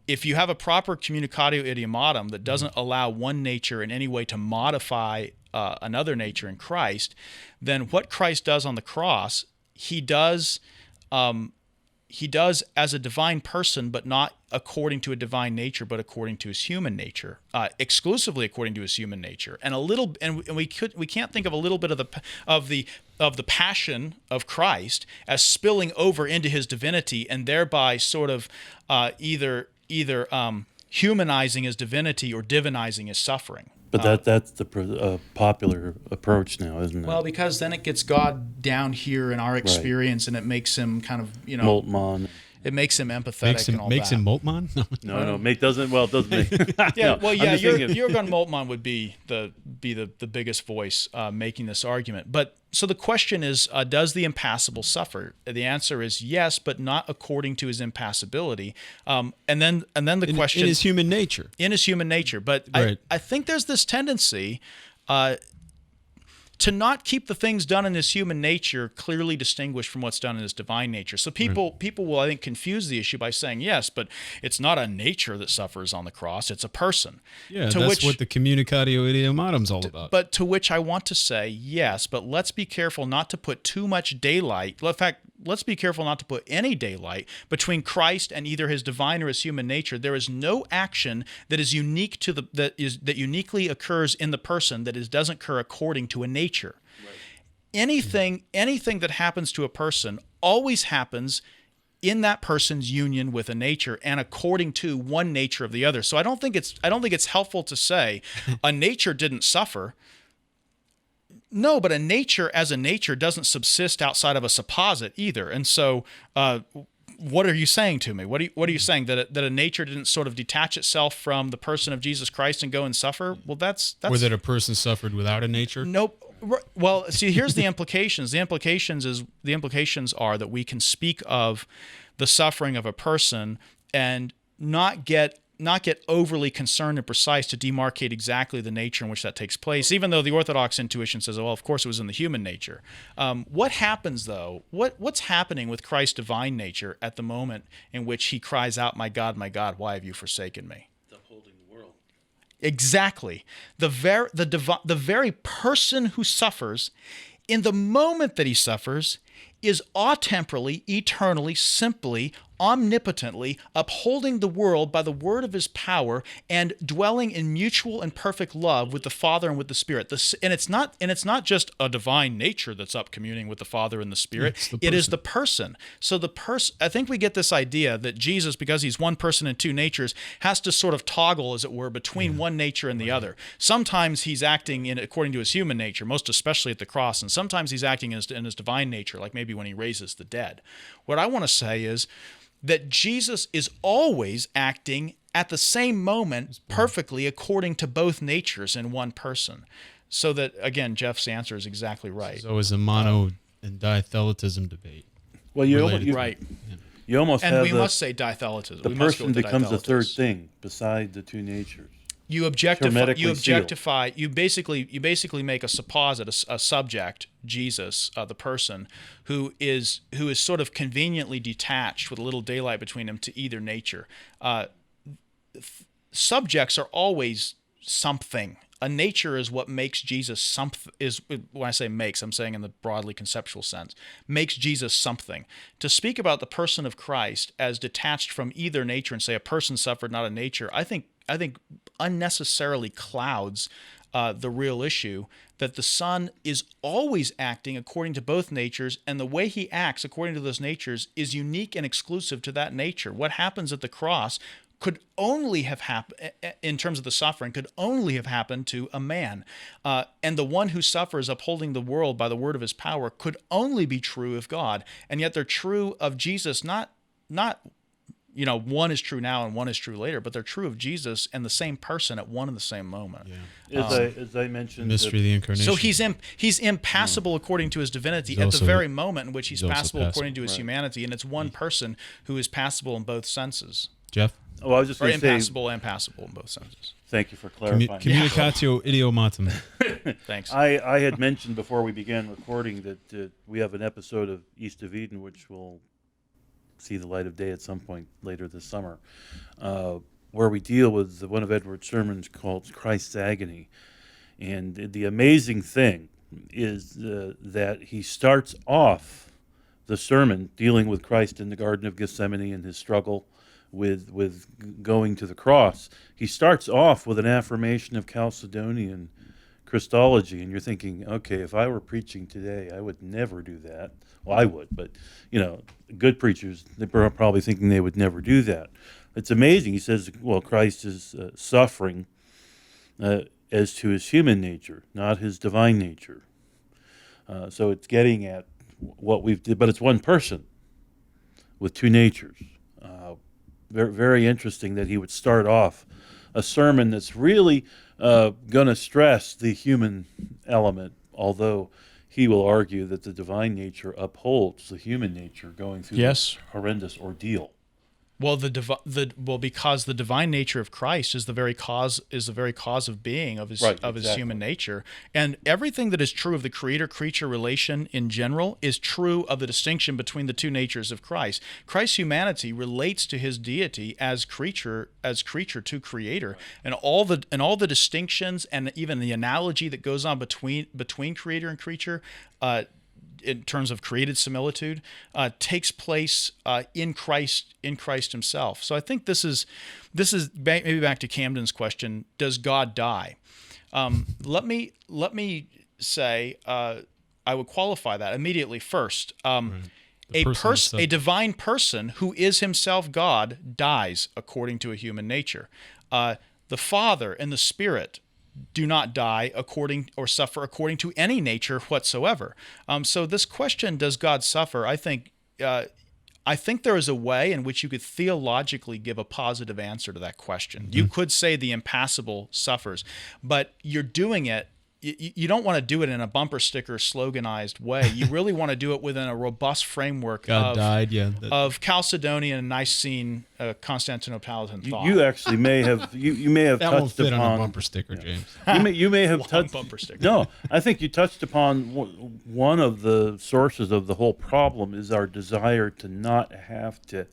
If you have a proper communicatio idiomatum that doesn't allow one nature in any way to modify another nature in Christ, then what Christ does on the cross, he does he does as a divine person, but not according to a divine nature, but according to his human nature, exclusively according to his human nature. And we can't think of a little bit of the passion of Christ as spilling over into his divinity, and thereby sort of either humanizing his divinity or divinizing his suffering. But that's the popular approach now, isn't it? Well, because then it gets God down here in our experience, and it makes him kind of, Moltmann. It makes him empathetic and all makes that. him Moltmann? No, doesn't make. Yeah, No, well, yeah, I'm just thinking- Jürgen Moltmann would be the biggest voice making this argument. But so the question is, does the impassible suffer? The answer is yes, but not according to his impassibility. And then the question in his human nature. In his human nature, but Right. I think there's this tendency to not keep the things done in his human nature clearly distinguished from what's done in his divine nature. So people will, I think, confuse the issue by saying, yes, but it's not a nature that suffers on the cross, it's a person. Yeah, that's what the communicatio idiomatum's all about. But to which I want to say, yes, but let's be careful not to put too much daylight. In fact, let's be careful not to put any daylight between Christ and either his divine or his human nature. There is no action that is unique to that uniquely occurs in the person that doesn't occur according to a nature. Right. Anything that happens to a person always happens in that person's union with a nature and according to one nature of the other. So I don't think it's helpful to say a nature didn't suffer. No, but a nature as a nature doesn't subsist outside of a supposit either. And so, what are you saying to me? What are you saying that a nature didn't sort of detach itself from the person of Jesus Christ and go and suffer? Well, that's or that a person suffered without a nature. Nope. Well, see, here's the implications. The implications are that we can speak of the suffering of a person and not get overly concerned and precise to demarcate exactly the nature in which that takes place, even though the Orthodox intuition says, well, of course it was in the human nature. What happens, though? What's happening with Christ's divine nature at the moment in which he cries out, my God, why have you forsaken me? Upholding the world. Exactly. The very person who suffers, in the moment that he suffers, is atemporally, eternally, simply, omnipotently upholding the world by the word of his power and dwelling in mutual and perfect love with the Father and with the Spirit. And it's not just a divine nature that's up communing with the Father and the Spirit. It is the person. So I think we get this idea that Jesus, because he's one person in two natures, has to sort of toggle, as it were, between one nature and the other. Sometimes he's acting according to his human nature, most especially at the cross, and sometimes he's acting in his divine nature, like maybe when he raises the dead. What I want to say is that Jesus is always acting at the same moment perfectly according to both natures in one person. So that, again, Jeff's answer is exactly right. It's always a mono and dithelitism debate. Well, you almost and have we must say dithelitism. The person becomes a third thing beside the two natures. You objectify. You basically make a supposit, a subject, Jesus, the person, who is sort of conveniently detached with a little daylight between them to either nature. Subjects are always something. A nature is what makes Jesus something. Is when I say makes, I'm saying in the broadly conceptual sense, makes Jesus something. To speak about the person of Christ as detached from either nature and say a person suffered, not a nature, I think unnecessarily clouds the real issue, that the Son is always acting according to both natures, and the way he acts according to those natures is unique and exclusive to that nature. What happens at the cross could only have happened, in terms of the suffering, could only have happened to a man. And the one who suffers upholding the world by the word of his power could only be true of God. And yet they're true of Jesus, not one is true now and one is true later, but they're true of Jesus and the same person at one and the same moment. Yeah. As I mentioned, mystery of the incarnation. So he's impassible according to his divinity at the very moment in which he's passible according to his humanity, and it's one person who is passible in both senses. Jeff? Oh, I was just going to say, impassible and passible in both senses. Thank you for clarifying. Communicatio idiomatum. Thanks. I had mentioned before we began recording that we have an episode of East of Eden, which will see the light of day at some point later this summer, where we deal with one of Edward's sermons called Christ's Agony. And the amazing thing is that he starts off the sermon dealing with Christ in the Garden of Gethsemane and his struggle with going to the cross, he starts off with an affirmation of Chalcedonian Christology, and you're thinking, okay, if I were preaching today, I would never do that. Well, I would, but good preachers, they're probably thinking they would never do that. It's amazing. He says, well, Christ is suffering as to his human nature, not his divine nature. So it's getting at what we've did, but it's one person with two natures. Very, very interesting that he would start off a sermon that's really going to stress the human element, although he will argue that the divine nature upholds the human nature going through this horrendous ordeal. Well, because the divine nature of Christ is the very cause of being of his his human nature, and everything that is true of the creator-creature relation in general is true of the distinction between the two natures of Christ. Christ's humanity relates to his deity as creature to creator, and all the distinctions and even the analogy that goes on between creator and creature, in terms of created similitude, takes place in Christ himself. So I think this is maybe back to Camden's question: does God die? Let me say I would qualify that immediately. First, a divine person who is himself God dies according to a human nature. The Father and the Spirit do not die or suffer according to any nature whatsoever. So this question, does God suffer? I think there is a way in which you could theologically give a positive answer to that question. Mm-hmm. You could say the impassible suffers, but you're doing it. You don't want to do it in a bumper sticker sloganized way. You really want to do it within a robust framework of Chalcedonian and Nicene Constantinopolitan thought. You actually may have you may have that touched won't fit upon on a bumper sticker, James. You may have touched bumper sticker. No, I think you touched upon one of the sources of the whole problem is our desire to not have to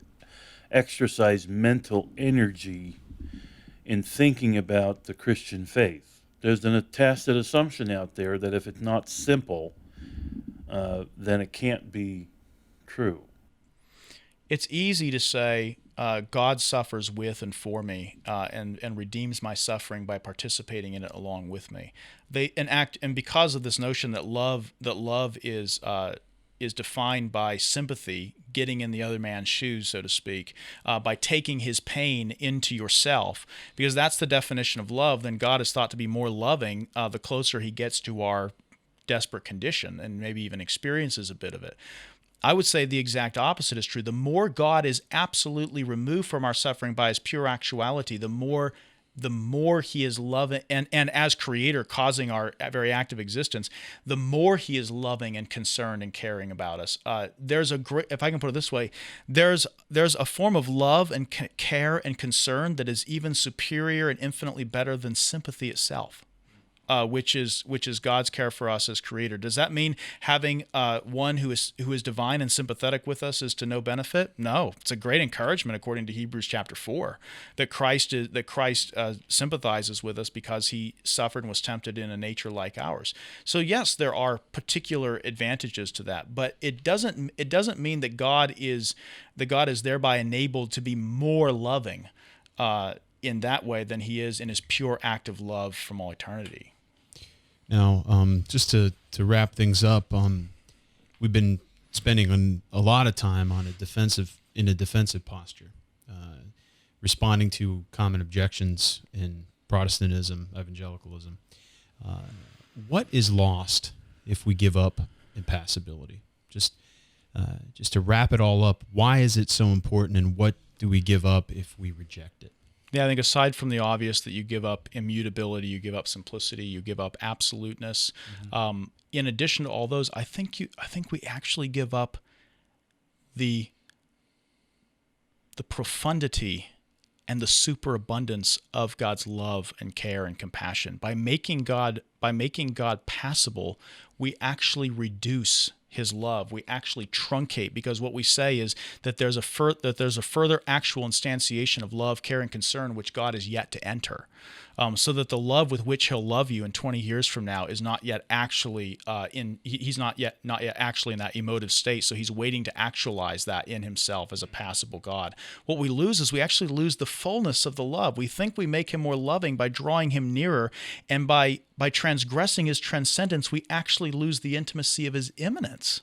exercise mental energy in thinking about the Christian faith. There's an tacit assumption out there that if it's not simple, then it can't be true. It's easy to say God suffers with and for me, and redeems my suffering by participating in it along with me. And because of this notion that love is defined by sympathy, getting in the other man's shoes, so to speak, by taking his pain into yourself, because that's the definition of love, then God is thought to be more loving the closer he gets to our desperate condition and maybe even experiences a bit of it. I would say the exact opposite is true. The more God is absolutely removed from our suffering by his pure actuality, the more he is loving, and as creator causing our very active existence, the more he is loving and concerned and caring about us. There's a great, if I can put it this way, there's a form of love and care and concern that is even superior and infinitely better than sympathy itself. Which is God's care for us as creator. Does that mean having one who is divine and sympathetic with us is to no benefit? No, it's a great encouragement according to Hebrews chapter 4 that Christ sympathizes with us because he suffered and was tempted in a nature like ours. So yes, there are particular advantages to that, but it doesn't mean that God is thereby enabled to be more loving in that way than he is in his pure active love from all eternity. Now, just to wrap things up, we've been spending a lot of time on a defensive posture, responding to common objections in Protestantism, evangelicalism. What is lost if we give up impassibility? Just to wrap it all up, why is it so important, and what do we give up if we reject it? Yeah, I think aside from the obvious that you give up immutability, you give up simplicity, you give up absoluteness. Mm-hmm. In addition to all those, I think we actually give up the profundity and the superabundance of God's love and care and compassion. By making God passible, we actually reduce his love. We actually truncate, because what we say is that there's a further actual instantiation of love, care, and concern which God is yet to enter. so that the love with which he'll love you in 20 years from now is not yet actually he's not yet actually in that emotive state. So he's waiting to actualize that in himself as a passible God. What we lose is we actually lose the fullness of the love. We think we make him more loving by drawing him nearer, and by transgressing his transcendence, we actually lose the intimacy of his immanence.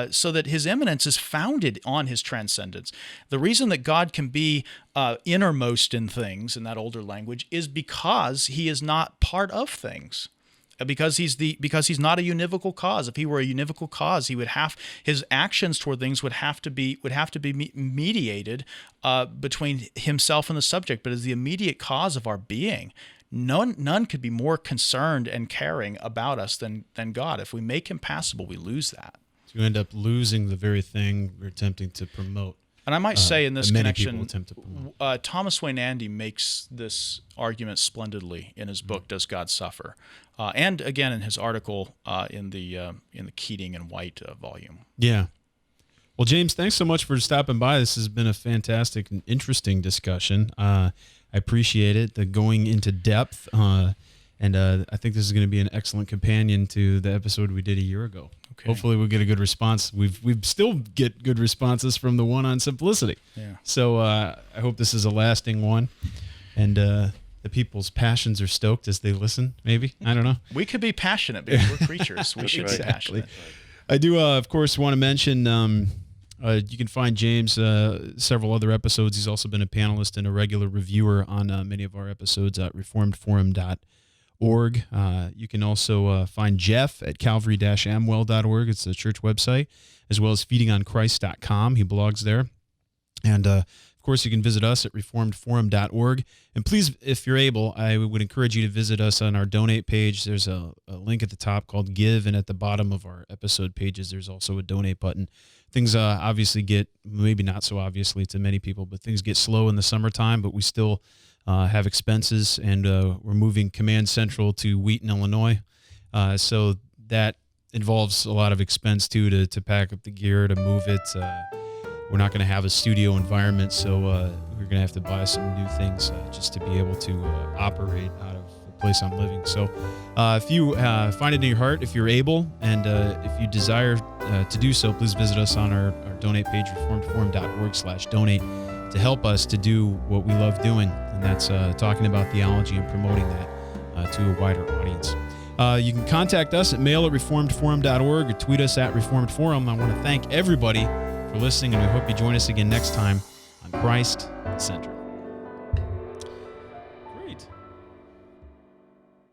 So that his immanence is founded on his transcendence. The reason that God can be innermost in things, in that older language, is because he is not part of things. Because he's not a univocal cause. If he were a univocal cause, his actions toward things would have to be mediated between himself and the subject. But as the immediate cause of our being, none could be more concerned and caring about us than God. If we make him passible, we lose that. You end up losing the very thing we're attempting to promote. And I might say in this connection, Thomas Wayne Andy makes this argument splendidly in his book, Does God Suffer? And again in his article in the Keating and White volume. Yeah. Well, James, thanks so much for stopping by. This has been a fantastic and interesting discussion. I appreciate it, the going into depth. And I think this is going to be an excellent companion to the episode we did a year ago. Okay. Hopefully we'll get a good response. We've still get good responses from the one on simplicity. Yeah. So I hope this is a lasting one. And the people's passions are stoked as they listen, maybe. I don't know. We could be passionate because we're preachers. We should be passionate. I do, of course, want to mention you can find James several other episodes. He's also been a panelist and a regular reviewer on many of our episodes at reformedforum.org. You can also find Jeff at calvary-amwell.org. It's the church website, as well as feedingonchrist.com. He blogs there. And, of course, you can visit us at reformedforum.org. And please, if you're able, I would encourage you to visit us on our donate page. There's a link at the top called Give, and at the bottom of our episode pages, there's also a donate button. Things obviously get, maybe not so obviously to many people, but things get slow in the summertime, but we still have expenses, and we're moving Command Central to Wheaton, Illinois. So that involves a lot of expense, too, to pack up the gear, to move it. We're not going to have a studio environment, so we're going to have to buy some new things just to be able to operate out of the place I'm living. So if you find it in your heart, if you're able, and if you desire to do so, please visit us on our donate page, reformedforum.org/donate, to help us to do what we love doing, and that's talking about theology and promoting that to a wider audience. You can contact us at mail@reformedforum.org or tweet us at reformedforum. I want to thank everybody for listening, and we hope you join us again next time on Christ Center.